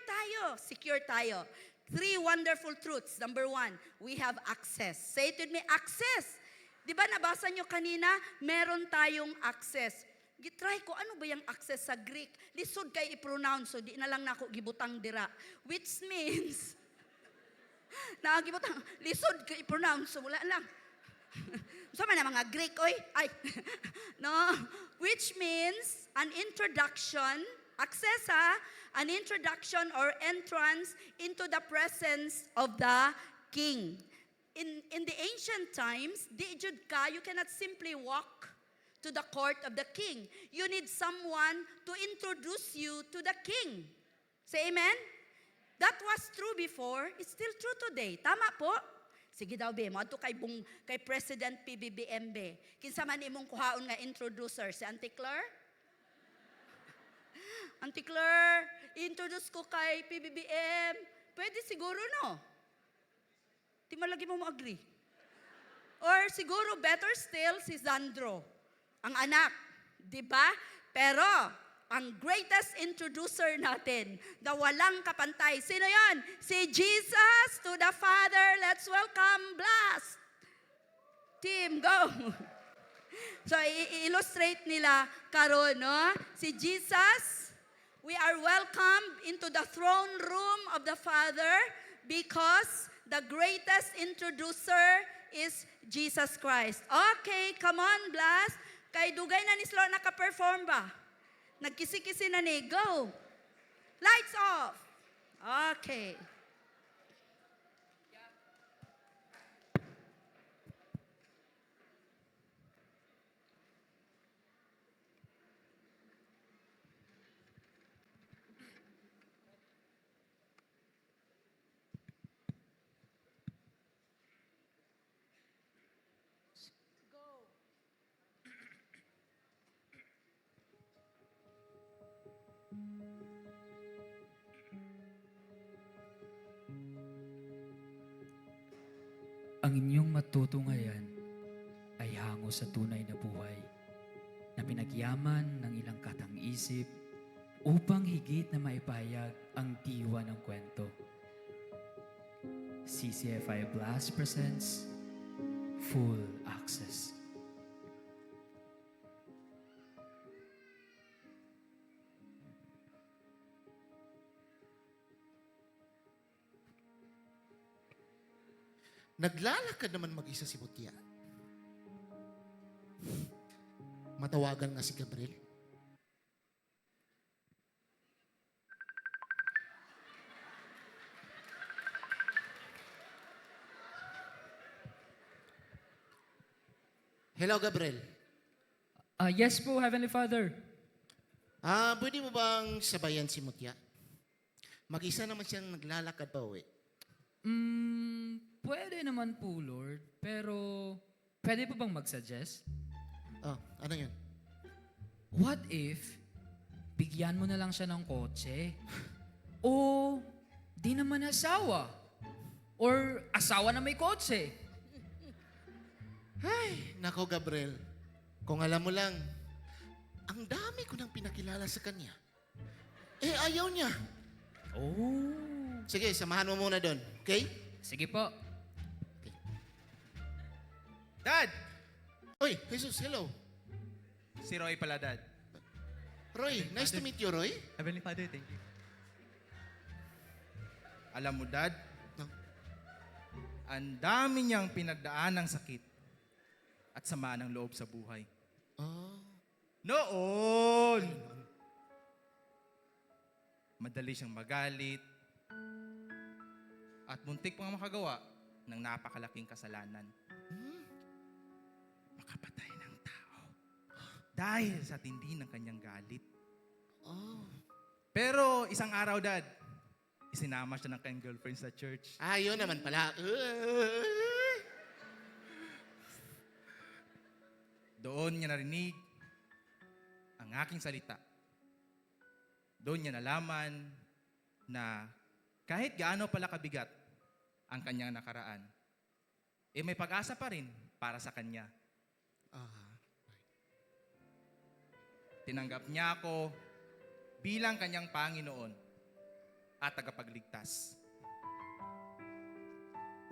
tayo. 3 wonderful truths. Number 1, we have access. Say it with me, access. Di ba nabasa nyo kanina, meron tayong access. Gitry ko, ano ba yung access sa Greek? Lisod kay i-pronounce, so di na lang nako gibutang dira. Which means, lisod kay i-pronounce, so wala lang. So man na mga Greek, oy? Ay, no? Which means, an introduction, access an introduction or entrance into the presence of the king. In the ancient times, di jud ka, you cannot simply walk to the court of the king. You need someone to introduce you to the king. Say amen? That was true before, it's still true today. Tama po? Sige daw, be, mo kay President PBBM, kinsa man imong kuhaon nga introducer, si Auntie Claire? Auntie Claire, introduce ko kay PBBM. Pwede siguro, no? Di man lagi mo mag-agree. Or siguro, better still, si Zandro, ang anak. Di ba? Pero, ang greatest introducer natin, na walang kapantay. Sino yan? Si Jesus to the Father. Let's welcome, blast. Team, go. So, i-illustrate nila karon, no? Si Jesus, we are welcomed into the throne room of the Father because the greatest introducer is Jesus Christ. Okay, come on, blast. Kay dugay na ni Sloan naka-perform ba? Nagkisi-kisi na ni. Go. Lights off. Okay. Ang inyong matutunghayan ay hango sa tunay na buhay na pinagyaman ng ilang katang-isip upang higit na maipahayag ang diwa ng kwento. CCFI Blast presents Full Access. Naglalakad naman mag-isa si Mutya. Matawagan nga si Gabriel. Hello, Gabriel. Yes po, Heavenly Father. Pwede mo bang sabayan si Mutya? Mag-isa naman siyang naglalakad pa uwi. Pwede naman po, Lord. Pero, pwede po bang mag-suggest? Ano yun? What if, bigyan mo na lang siya ng kotse? O, di naman asawa? Or, asawa na may kotse? Ay, nako Gabriel. Kung alam mo lang, ang dami ko nang pinakilala sa kanya. Ayaw niya. Oh. Sige, samahan mo muna doon. Okay? Sige po. Dad! Oy, Jesus, hello. Si Roy pala, Dad. Roy, nice to meet you, Roy. Heavenly Father, thank you. Alam mo, Dad, No? ang dami niyang pinagdaan ng sakit at sama ng loob sa buhay. Oh. Noon! Madali siyang magalit at muntik pang makagawa ng napakalaking kasalanan. Makapatay ng tao. dahil sa tindi ng kanyang galit. Oh. Pero isang araw, Dad, isinama siya ng kanyang girlfriend sa church. Yun naman pala. Doon niya narinig ang aking salita. Doon niya nalaman na kahit gaano pala kabigat ang kanyang nakaraan, may pag-asa pa rin para sa kanya. Tinanggap niya ako bilang kanyang Panginoon at tagapagligtas.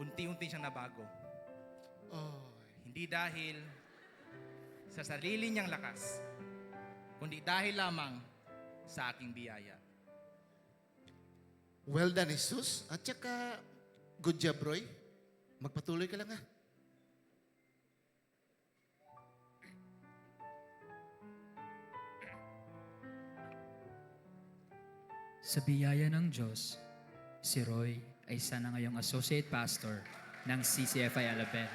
Unti-unti siyang nabago. Hindi dahil sa sarili niyang lakas, kundi dahil lamang sa aking biyaya. Well done, Jesus. At saka, good job, Roy. Magpatuloy ka lang, ha? Sa biyaya ng Diyos, si Roy ay isa na ngayong associate pastor ng CCFI Alabel,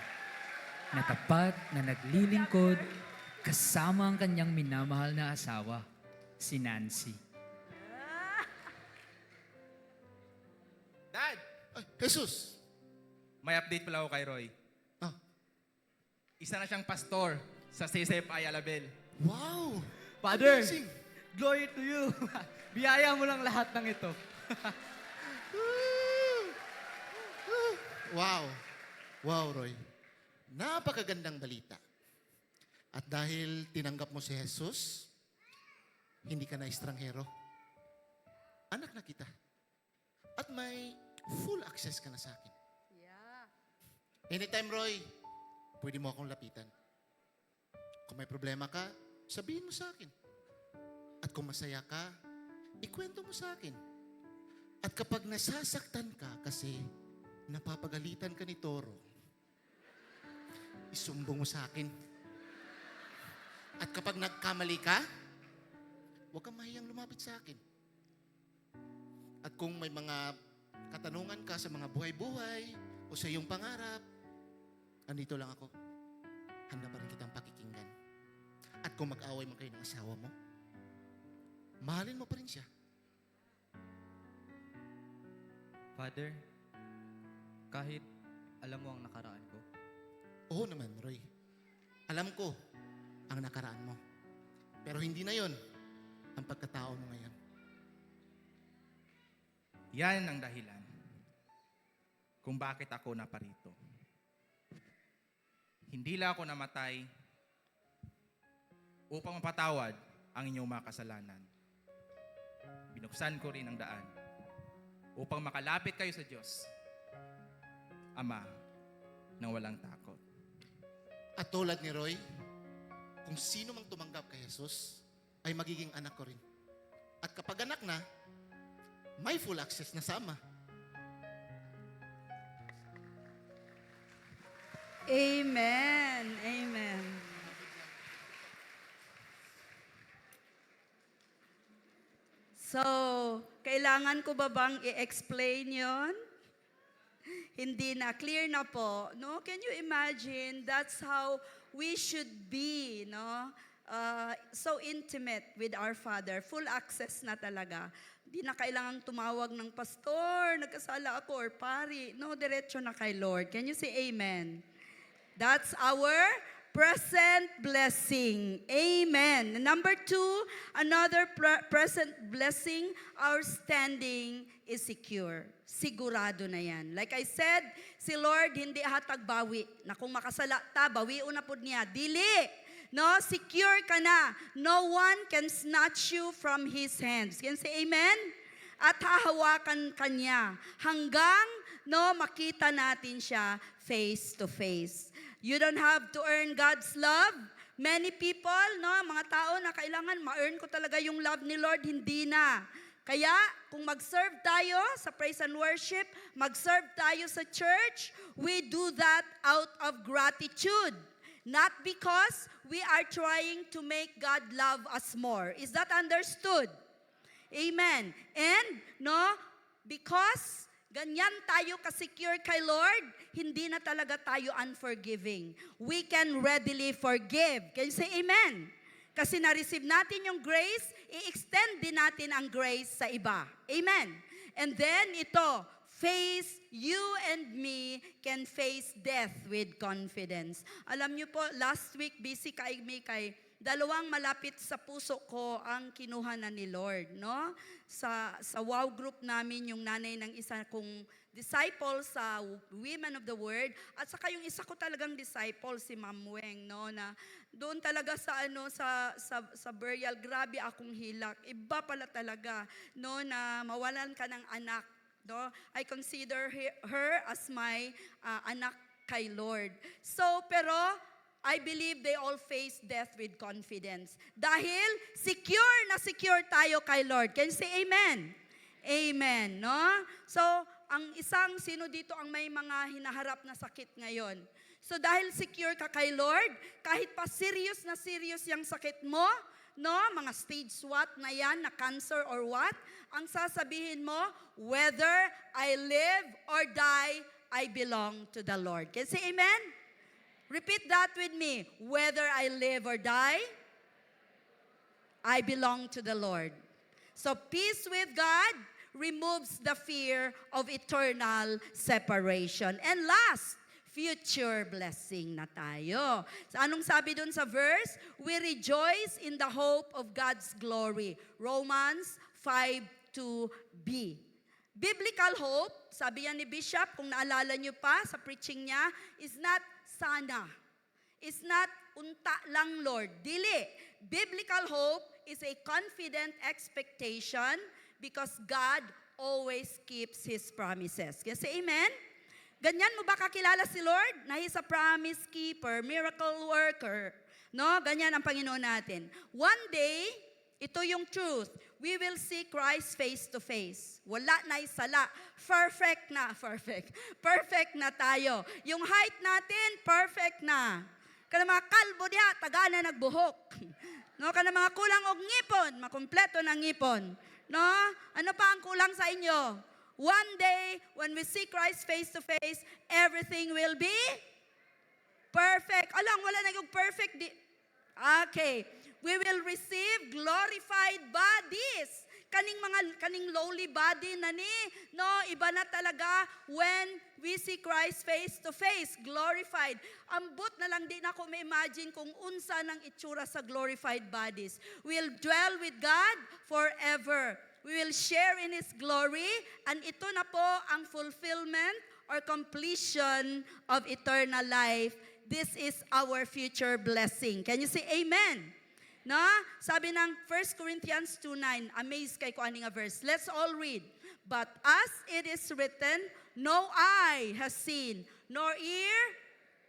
na tapat na naglilingkod kasama ang kanyang minamahal na asawa, si Nancy. Dad, Ay, Jesus! may update pala ako kay Roy. Ah, Isa na siyang pastor sa CCFI Alabel. wow! Father, Amazing. glory to you. Biyaya mo lang lahat ng ito. Wow. Wow, Roy. Napakagandang balita. At dahil tinanggap mo si Jesus, hindi ka na estranghero. Anak na kita. At may full access ka na sa akin. Anytime, Roy, pwede mo akong lapitan. Kung may problema ka, sabihin mo sa akin. At kung masaya ka, ikwento mo sa akin. At kapag nasasaktan ka kasi napapagalitan ka ni Toro, isumbong mo sa akin. At kapag nagkamali ka, huwag kang mahiyang lumapit sa akin. At kung may mga katanungan ka sa mga buhay-buhay o sa iyong pangarap, andito lang ako. Handa pa rin kitang pakikinggan. At kung mag-away man kayo ng asawa mo, mahalin mo pa rin siya. Father, kahit alam mo ang nakaraan ko, Oo naman, Roy. Alam ko ang nakaraan mo. Pero hindi na yon ang pagkatao mo ngayon. Yan ang dahilan kung bakit ako naparito. Hindi lang ako namatay upang mapatawad ang inyong mga kasalanan. Binuksan ko rin ang daan upang makalapit kayo sa Diyos, Ama, ng walang takot. At tulad ni Roy, kung sino mang tumanggap kay Jesus, ay magiging anak ko rin. At kapag anak na, may full access na sa Ama. Amen. Amen. So, kailangan ko ba bang i-explain yon? Hindi na. Clear na po. No? Can you imagine? That's how we should be, no? So intimate with our Father. Full access na talaga. Hindi na kailangang tumawag ng pastor, nagkasala ako, or pari. No, diretso na kay Lord. Can you say amen? That's our present blessing. Amen. Number 2, another present blessing, our standing is secure. Sigurado na yan. Like I said, si Lord hindi hatag bawi. Na kung makasala ta, bawi una po niya. Dili. No, secure ka na. No one can snatch you from His hands. Can you say amen? At hahawakan ka niya hanggang makita natin siya face to face. You don't have to earn God's love. Many people, mga tao na kailangan ma-earn ko talaga yung love ni Lord, hindi na. Kaya, kung mag-serve tayo sa praise and worship, mag-serve tayo sa church, we do that out of gratitude. Not because we are trying to make God love us more. Is that understood? Amen. And, because ganyan tayo ka-secure kay Lord, hindi na talaga tayo unforgiving. We can readily forgive. Can you say amen? Kasi na-receive natin yung grace, i-extend din natin ang grace sa iba. Amen. And then ito, you and me can face death with confidence. Alam niyo po, last week, busy kay dalawang malapit sa puso ko ang kinuha na ni Lord, no? Sa wow group namin, yung nanay ng isa kong disciple sa Women of the Word, at saka yung isa ko talagang disciple, si Ma'am Weng, no? Na doon talaga sa burial, grabe akong hilak. Iba pala talaga, no? Na mawalan ka ng anak, no? I consider her as my anak kay Lord. So, pero I believe they all face death with confidence. Dahil secure na secure tayo kay Lord. Can you say amen? Amen, no? So, ang isang sino dito ang may mga hinaharap na sakit ngayon? So, dahil secure ka kay Lord, kahit pa serious yung sakit mo, no? Mga stage what na yan, na cancer or what, ang sasabihin mo, whether I live or die, I belong to the Lord. Can you say amen? Repeat that with me. Whether I live or die, I belong to the Lord. So peace with God removes the fear of eternal separation. And last, future blessing na tayo. So anong sabi dun sa verse? We rejoice in the hope of God's glory. Romans 5:2b. Biblical hope, sabi yan ni Bishop, kung naalala nyo pa sa preaching niya, is not sana. It's not unta lang, Lord. Dili. Biblical hope is a confident expectation because God always keeps His promises. Kasi amen? Ganyan mo ba kakilala si Lord? Na He's a promise keeper, miracle worker. No? Ganyan ang Panginoon natin. One day, ito yung truth. We will see Christ face to face. Wala na isala. Perfect na tayo. Yung height natin, perfect na. Kana mga kalbo diha, taga na nagbuhok. No, kana mga kulang og ngipon, makumpleto ng ngipon. No? Ano pa ang kulang sa inyo? One day, when we see Christ face to face, everything will be perfect. Alang, wala na yung perfect. Okay. We will receive glorified bodies. Kaning lowly body na ni, no, iba na talaga when we see Christ face to face, glorified. Ambot na lang din ako ma-imagine kung unsa ng itsura sa glorified bodies. We'll dwell with God forever. We will share in His glory, and ito na po ang fulfillment or completion of eternal life. This is our future blessing. Can you say amen? No? Sabi ng 1 Corinthians 2:9, amazed kay ko ani nga verse. Let's all read. But as it is written, no eye has seen, nor ear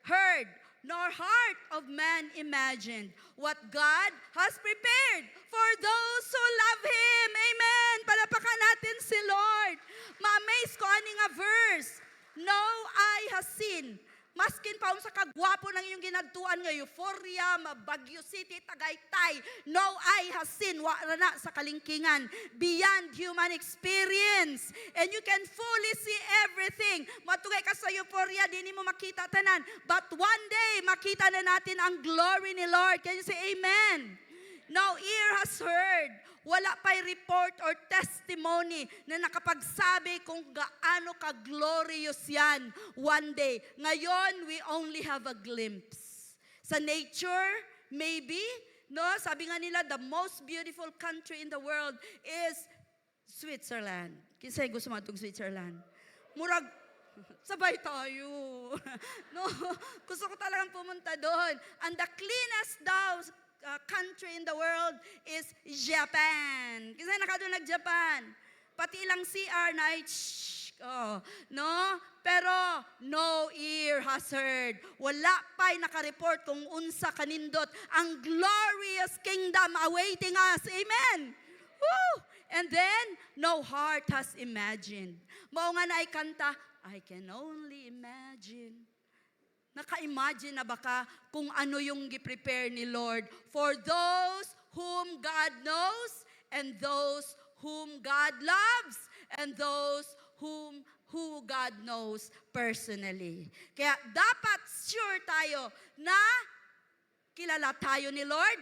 heard, nor heart of man imagined what God has prepared for those who love Him. Amen! Palapakan natin si Lord. Ma-amaze ko ani nga verse. No eye has seen. Maskin pa sa kagwapo ng iyong ginadtuan nga Euphoria, Baguio City, Tagaytay, no eye has seen, wala na sa kalingkingan, beyond human experience. And you can fully see everything. Matugay ka sa Euphoria, di mo makita tanan. But one day, makita na natin ang glory ni Lord. Can you say amen? No ear has heard. Wala pa'y report or testimony na nakapagsabi kung gaano ka-glorious yan one day. Ngayon, we only have a glimpse. Sa nature, maybe, no? Sabi nga nila, the most beautiful country in the world is Switzerland. Kisay gusto mo itong Switzerland? Murag, sabay tayo. No? Gusto ko talagang pumunta doon. And the cleanest daw country in the world is Japan. Kasi nakado nag-Japan. Pati ilang CR na no? Pero no ear has heard. Wala pa'y nakareport kung unsa kanindot ang glorious kingdom awaiting us. Amen! Woo! And then, no heart has imagined. Mao nga na kanta, I can only imagine. Naka-imagine na baka kung ano yung gi-prepare ni Lord for those whom God knows and those whom God loves and those who God knows personally. Kaya dapat sure tayo na kilala tayo ni Lord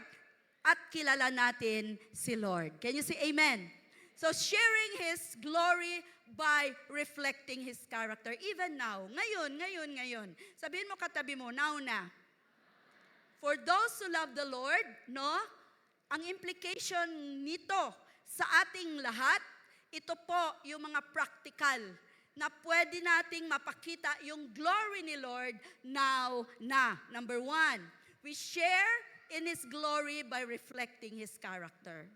at kilala natin si Lord. Can you say amen? So sharing His glory by reflecting His character. Even now, ngayon. Sabihin mo katabi mo, now na. For those who love the Lord, no? Ang implication nito sa ating lahat, ito po yung mga practical na pwede nating mapakita yung glory ni Lord now na. Number 1, we share in His glory by reflecting His character.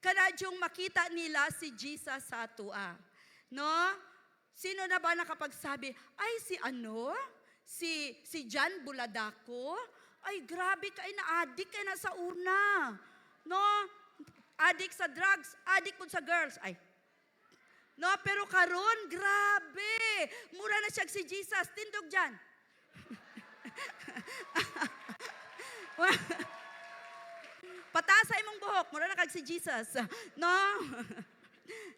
Kanadyong makita nila si Jesus sa atua. No? Sino na ba nakapagsabi, ay si ano? Si John Buladako? Ay grabe ka, ay na-addict ka na sa una. No? Addict sa drugs, addict po sa girls. Ay, no, pero karon grabe. Mura na siya si Jesus. Tindog dyan. Patasay mong buhok. Mura na kag si Jesus. No?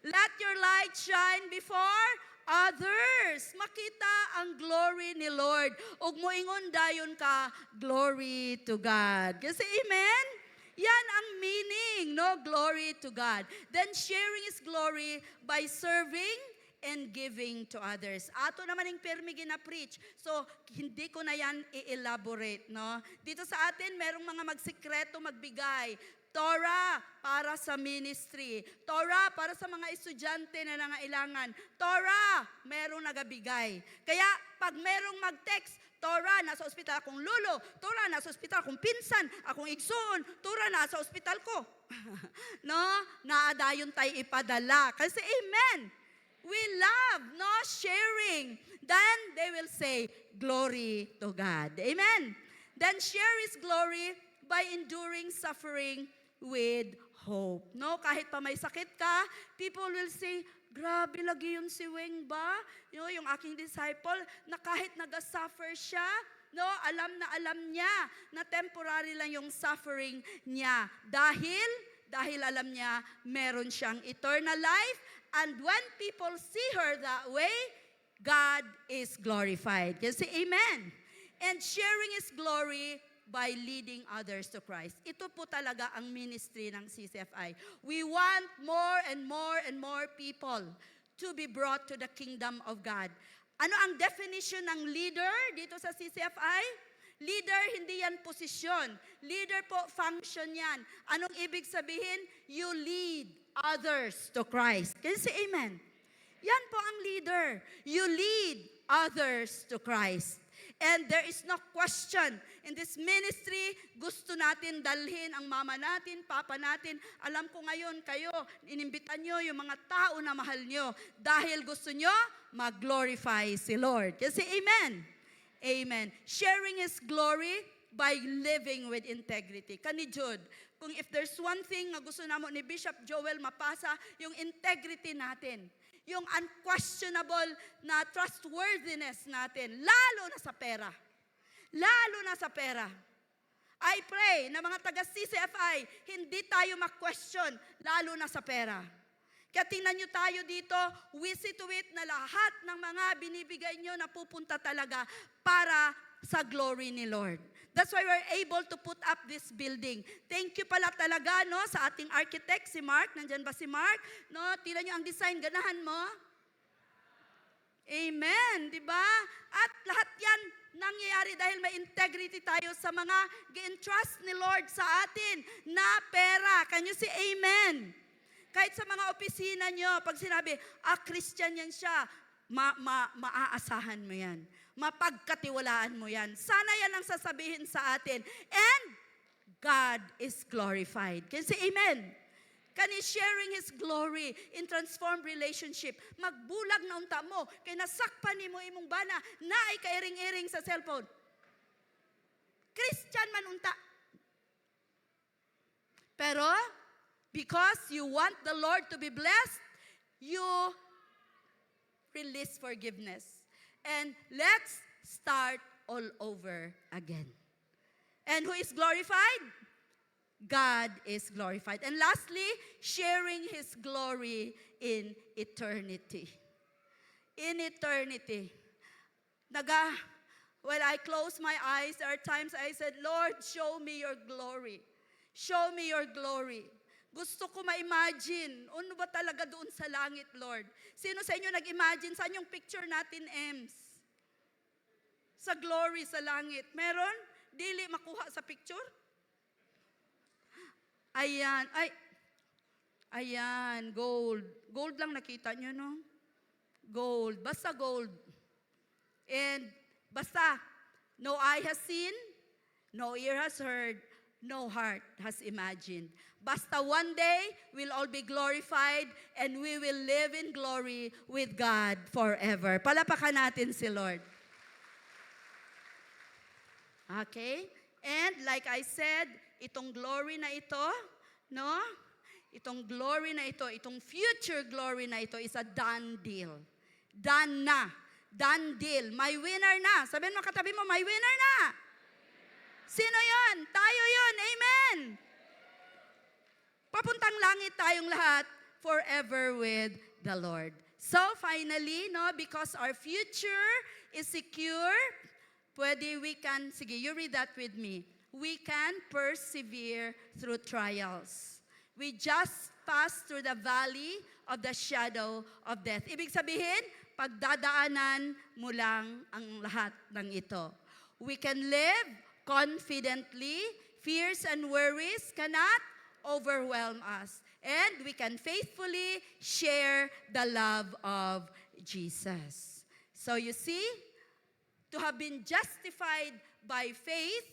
Let your light shine before others. Makita ang glory ni Lord. Ug moingon dayon ka, glory to God. Kasi amen? Yan ang meaning, no? Glory to God. Then sharing His glory by serving and giving to others. Ato naman yung permi gina-preach. So, hindi ko na yan i-elaborate, no? Dito sa atin, merong mga magsikreto magbigay. Torah para sa ministry. Torah para sa mga estudyante na nangailangan. Torah, merong nagabigay. Kaya, pag merong mag-text, Torah, nasa ospital akong lulo. Torah, nasa ospital akong pinsan. Akong igsoon. Torah, nasa ospital ko. No? Naadayon tayo ipadala. Kasi amen. We love, no? Sharing. Then they will say, glory to God. Amen. Then share His glory by enduring suffering with hope. No? Kahit pa may sakit ka, people will say, grabe lagi yun si Weng ba? Yung aking disciple, na kahit nag-suffer siya, no, alam niya na temporary lang yung suffering niya. Dahil alam niya, meron siyang eternal life. And when people see her that way, God is glorified. Kasi amen. And sharing His glory by leading others to Christ. Ito po talaga ang ministry ng CCFI. We want more and more and more people to be brought to the kingdom of God. Ano ang definition ng leader dito sa CCFI? Leader, hindi yan posisyon. Leader po, function yan. Anong ibig sabihin? You lead others to Christ. Kasi amen. Yan po ang leader. You lead others to Christ. And there is no question, in this ministry, gusto natin dalhin ang mama natin, papa natin. Alam ko ngayon, kayo, inimbitan nyo yung mga tao na mahal nyo dahil gusto nyo mag-glorify si Lord. Kasi amen. Amen. Sharing His glory by living with integrity. Kani Jude, kung if there's one thing na gusto namo ni Bishop Joel mapasa, yung integrity natin. Yung unquestionable na trustworthiness natin, lalo na sa pera. Lalo na sa pera. I pray na mga taga-CCFI, hindi tayo ma-question, lalo na sa pera. Kaya tingnan nyo tayo dito, we see to it na lahat ng mga binibigay nyo na pupunta talaga para sa glory ni Lord. That's why we're able to put up this building. Thank you pala talaga, no, sa ating architect, si Mark. Nandyan ba si Mark? No, tingnan nyo ang design. Ganahan mo? Amen, di ba? At lahat yan nangyayari dahil may integrity tayo sa mga gi-entrust ni Lord sa atin na pera. Can you say amen? Kahit sa mga opisina nyo, pag sinabi, Christian yan siya, maaasahan mo yan. Mapagkatiwalaan mo yan. Sana yan ang sasabihin sa atin. And God is glorified. Can you say amen? Kani sharing His glory in transformed relationship. Magbulag na unta mo. Kaya nasakpan ni mo imong bana na ay kairing-iring sa cellphone. Christian man unta. Pero, because you want the Lord to be blessed, you release forgiveness. And let's start all over again. And who is glorified? God is glorified. And lastly, sharing His glory in eternity. In eternity. When I close my eyes, there are times I said, Lord, show me your glory. Show me your glory. Gusto ko ma-imagine, ano ba talaga doon sa langit, Lord? Sino sa inyo nag-imagine? Saan yung picture natin, Ems? Sa glory, sa langit. Meron? Dili makuha sa picture? Ayan. Ayan, gold. Gold lang nakita nyo, no? Gold. Basta gold. And basta, no eye has seen, no ear has heard, no heart has imagined. Basta one day, we'll all be glorified and we will live in glory with God forever. Palapakan natin si Lord. Okay? And like I said, itong glory na ito, no? Itong glory na ito, itong future glory na ito is a done deal. Done na. Done deal. May winner na. Sabihin mo katabi mo, may winner na. Sino yon? Tayo yon. Amen. Papuntang langit tayong lahat forever with the Lord. So finally, no, because our future is secure, sige, you read that with me. We can persevere through trials. We just pass through the valley of the shadow of death. Ibig sabihin, pagdadaanan mo lang ang lahat ng ito. We can live confidently. Fears and worries cannot overwhelm us. And we can faithfully share the love of Jesus. So you see, to have been justified by faith,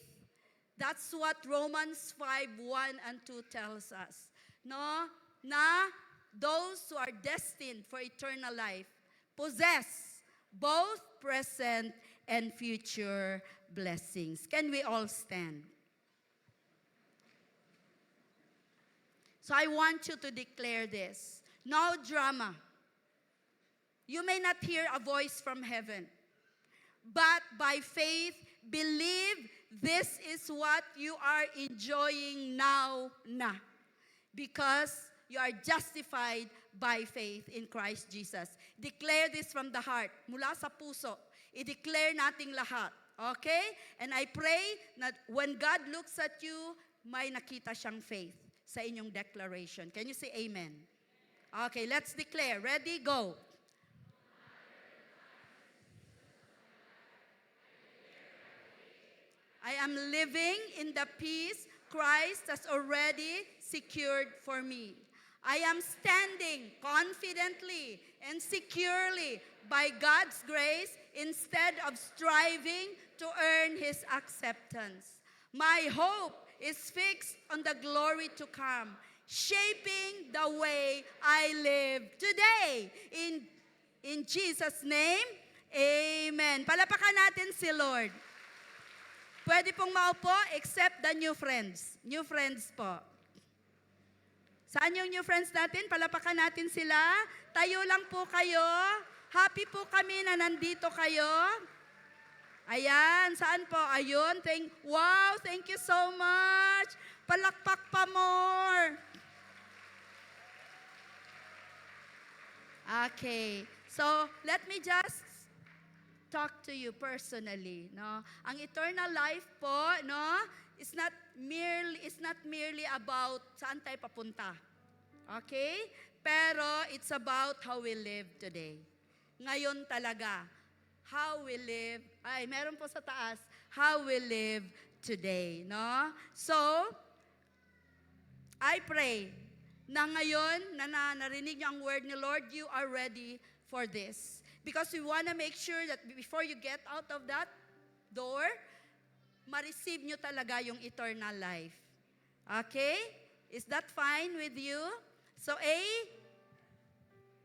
that's what Romans 5:1 and 2 tells us. No? Na those who are destined for eternal life possess both present and future blessings. Can we all stand? So I want you to declare this. No drama. You may not hear a voice from heaven, but by faith, believe this is what you are enjoying now na. Because you are justified by faith in Christ Jesus. Declare this from the heart, mula sa puso. I-declare nating lahat. Okay? And I pray that when God looks at you, may nakita siyang faith sa inyong declaration. Can you say amen? Okay, let's declare. Ready? Go. I am living in the peace Christ has already secured for me. I am standing confidently and securely by God's grace instead of striving to earn His acceptance. My hope is fixed on the glory to come, shaping the way I live today. In Jesus' name, amen. Palapakan natin si Lord. Pwede pong maupo except the new friends. New friends po. Saan yung new friends natin? Palapakan natin sila. Tayo lang po kayo. Happy po kami na nandito kayo. Ayan, saan po? Ayun, wow, thank you so much. Palakpak pa more. Okay, so let me just talk to you personally, no? Ang eternal life po, no, is not merely about saan tayo papunta. Okay? Pero it's about how we live today. Ngayon talaga, how we live, meron po sa taas, how we live today, no? So, I pray na ngayon, na narinig niyo ang word ni Lord, you are ready for this. Because we want to make sure that before you get out of that door, ma-receive nyo talaga yung eternal life. Okay? Is that fine with you? So A,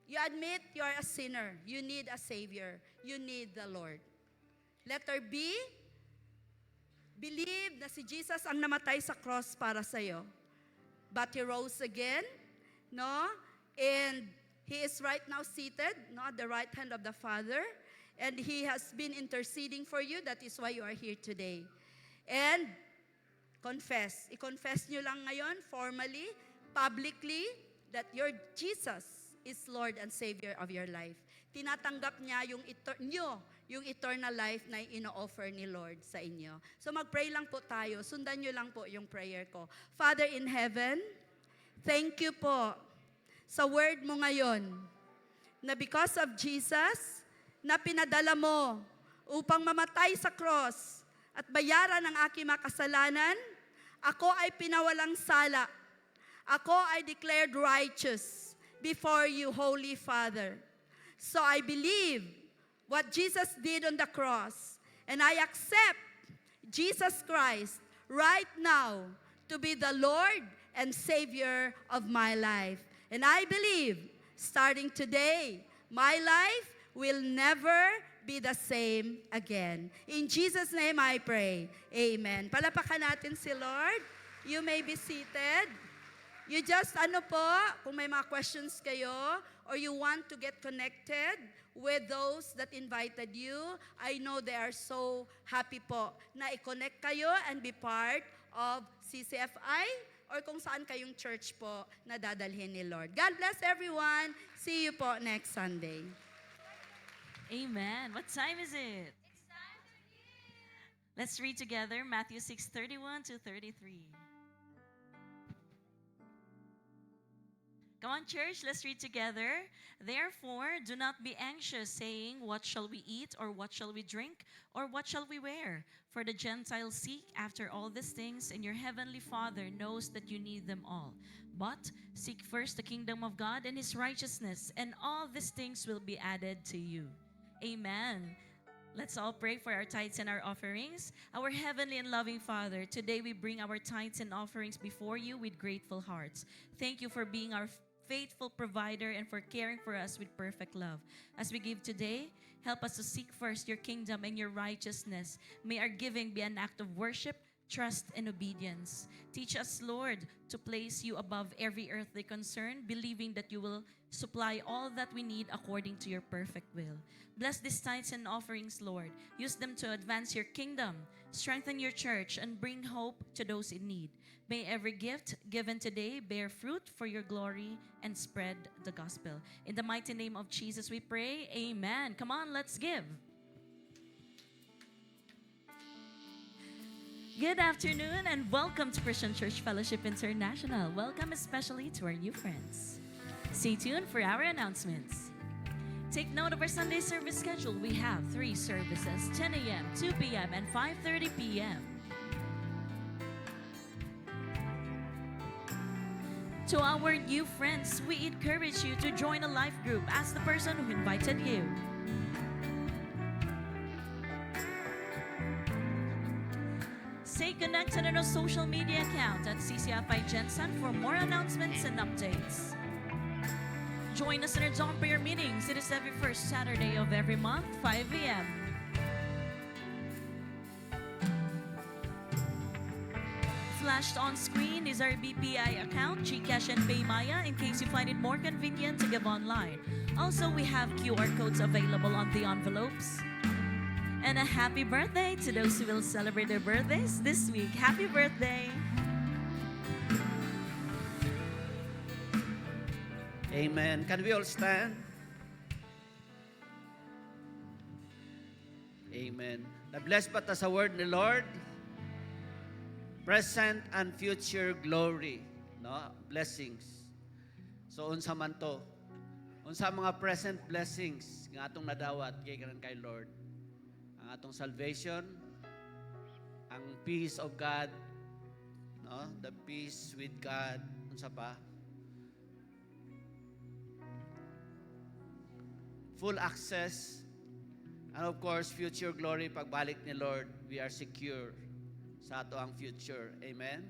you admit you are a sinner. You need a Savior. You need the Lord. Letter B, believe na si Jesus ang namatay sa cross para sa'yo. But He rose again, no? And He is right now seated, no, at the right hand of the Father. And He has been interceding for you. That is why you are here today. And confess. I-confess nyo lang ngayon, formally, publicly, that your Jesus is Lord and Savior of your life. Tinatanggap niya yung eternal life na ino-offer ni Lord sa inyo. So mag-pray lang po tayo. Sundan nyo lang po yung prayer ko. Father in heaven, thank you po sa word mo ngayon na because of Jesus, na pinadala mo upang mamatay sa cross at bayaran ang aking mga kasalanan, ako ay pinawalang sala. Ako ay declared righteous before you, Holy Father. So I believe what Jesus did on the cross, and I accept Jesus Christ right now to be the Lord and Savior of my life. And I believe, starting today, my life will never be the same again. In Jesus' name I pray. Amen. Palapakan natin si Lord. You may be seated. You just, kung may mga questions kayo, or you want to get connected with those that invited you, I know they are so happy po na i-connect kayo and be part of CCFI or kung saan kayong church po na dadalhin ni Lord. God bless everyone. See you po next Sunday. Amen. What time is it? Let's read together Matthew 6:31 to 33. Come on, church, let's read together. Therefore, do not be anxious, saying, what shall we eat, or what shall we drink, or what shall we wear? For the Gentiles seek after all these things, and your heavenly Father knows that you need them all. But seek first the kingdom of God and His righteousness, and all these things will be added to you. Amen. Let's all pray for our tithes and our offerings. Our heavenly and loving Father, today we bring our tithes and offerings before you with grateful hearts. Thank you for being our faithful provider and for caring for us with perfect love. As we give today, help us to seek first your kingdom and your righteousness. May our giving be an act of worship, trust, and obedience. Teach us, Lord, to place you above every earthly concern, believing that you will supply all that we need according to your perfect will. Bless these tithes and offerings, Lord. Use them to advance your kingdom, strengthen your church, and bring hope to those in need. May every gift given today bear fruit for your glory and spread the gospel. In the mighty name of Jesus we pray. Amen. Come on, let's give. Good afternoon and welcome to Christian Church Fellowship International. Welcome especially to our new friends. Stay tuned for our announcements. Take note of our Sunday service schedule. We have 3 services, 10 a.m., 2 p.m., and 5:30 p.m. To our new friends, we encourage you to join a life group. Ask the person who invited you. Stay connected on our social media account at CCFI Jensen for more announcements and updates. Join us in our dawn prayer meetings. It is every first Saturday of every month, 5 a.m. Flashed on screen is our BPI account, GCash and PayMaya, in case you find it more convenient to give online. Also, we have QR codes available on the envelopes. And a happy birthday to those who will celebrate their birthdays this week. Happy birthday! Amen. Can we all stand? Amen. Na-bless ba ta sa word ni Lord? Present and future glory. No? Blessings. So, unsa man to? Unsa mga present blessings nga atong nadawat kay kanan kay Lord? Ang atong salvation, ang peace of God, no? The peace with God, unsa pa? Full access, and of course, future glory, pagbalik ni Lord, we are secure sa ato ang future. Amen?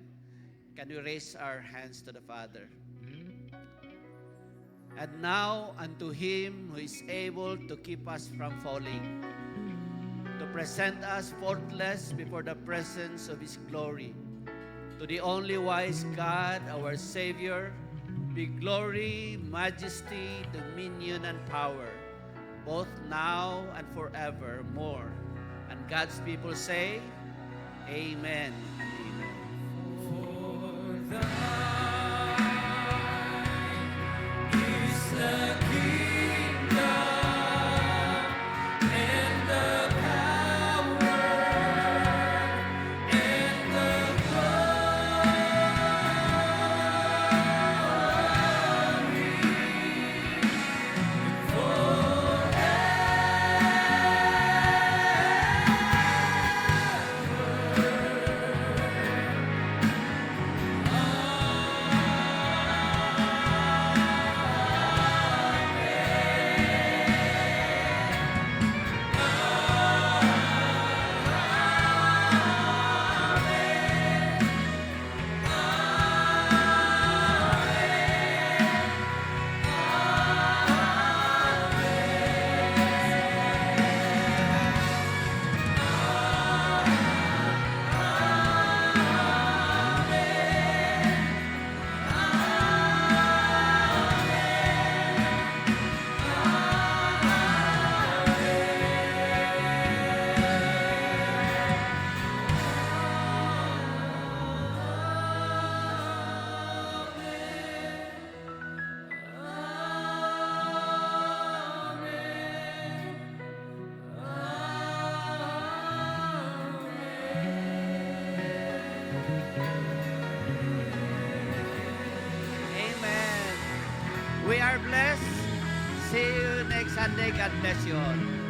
Can we raise our hands to the Father? And now unto Him who is able to keep us from falling, to present us faultless before the presence of His glory, to the only wise God, our Savior, be glory, majesty, dominion, and power, both now and forevermore. And God's people say, Amen and Amen. For thine is the kingdom and the See you next Sunday. God bless you all.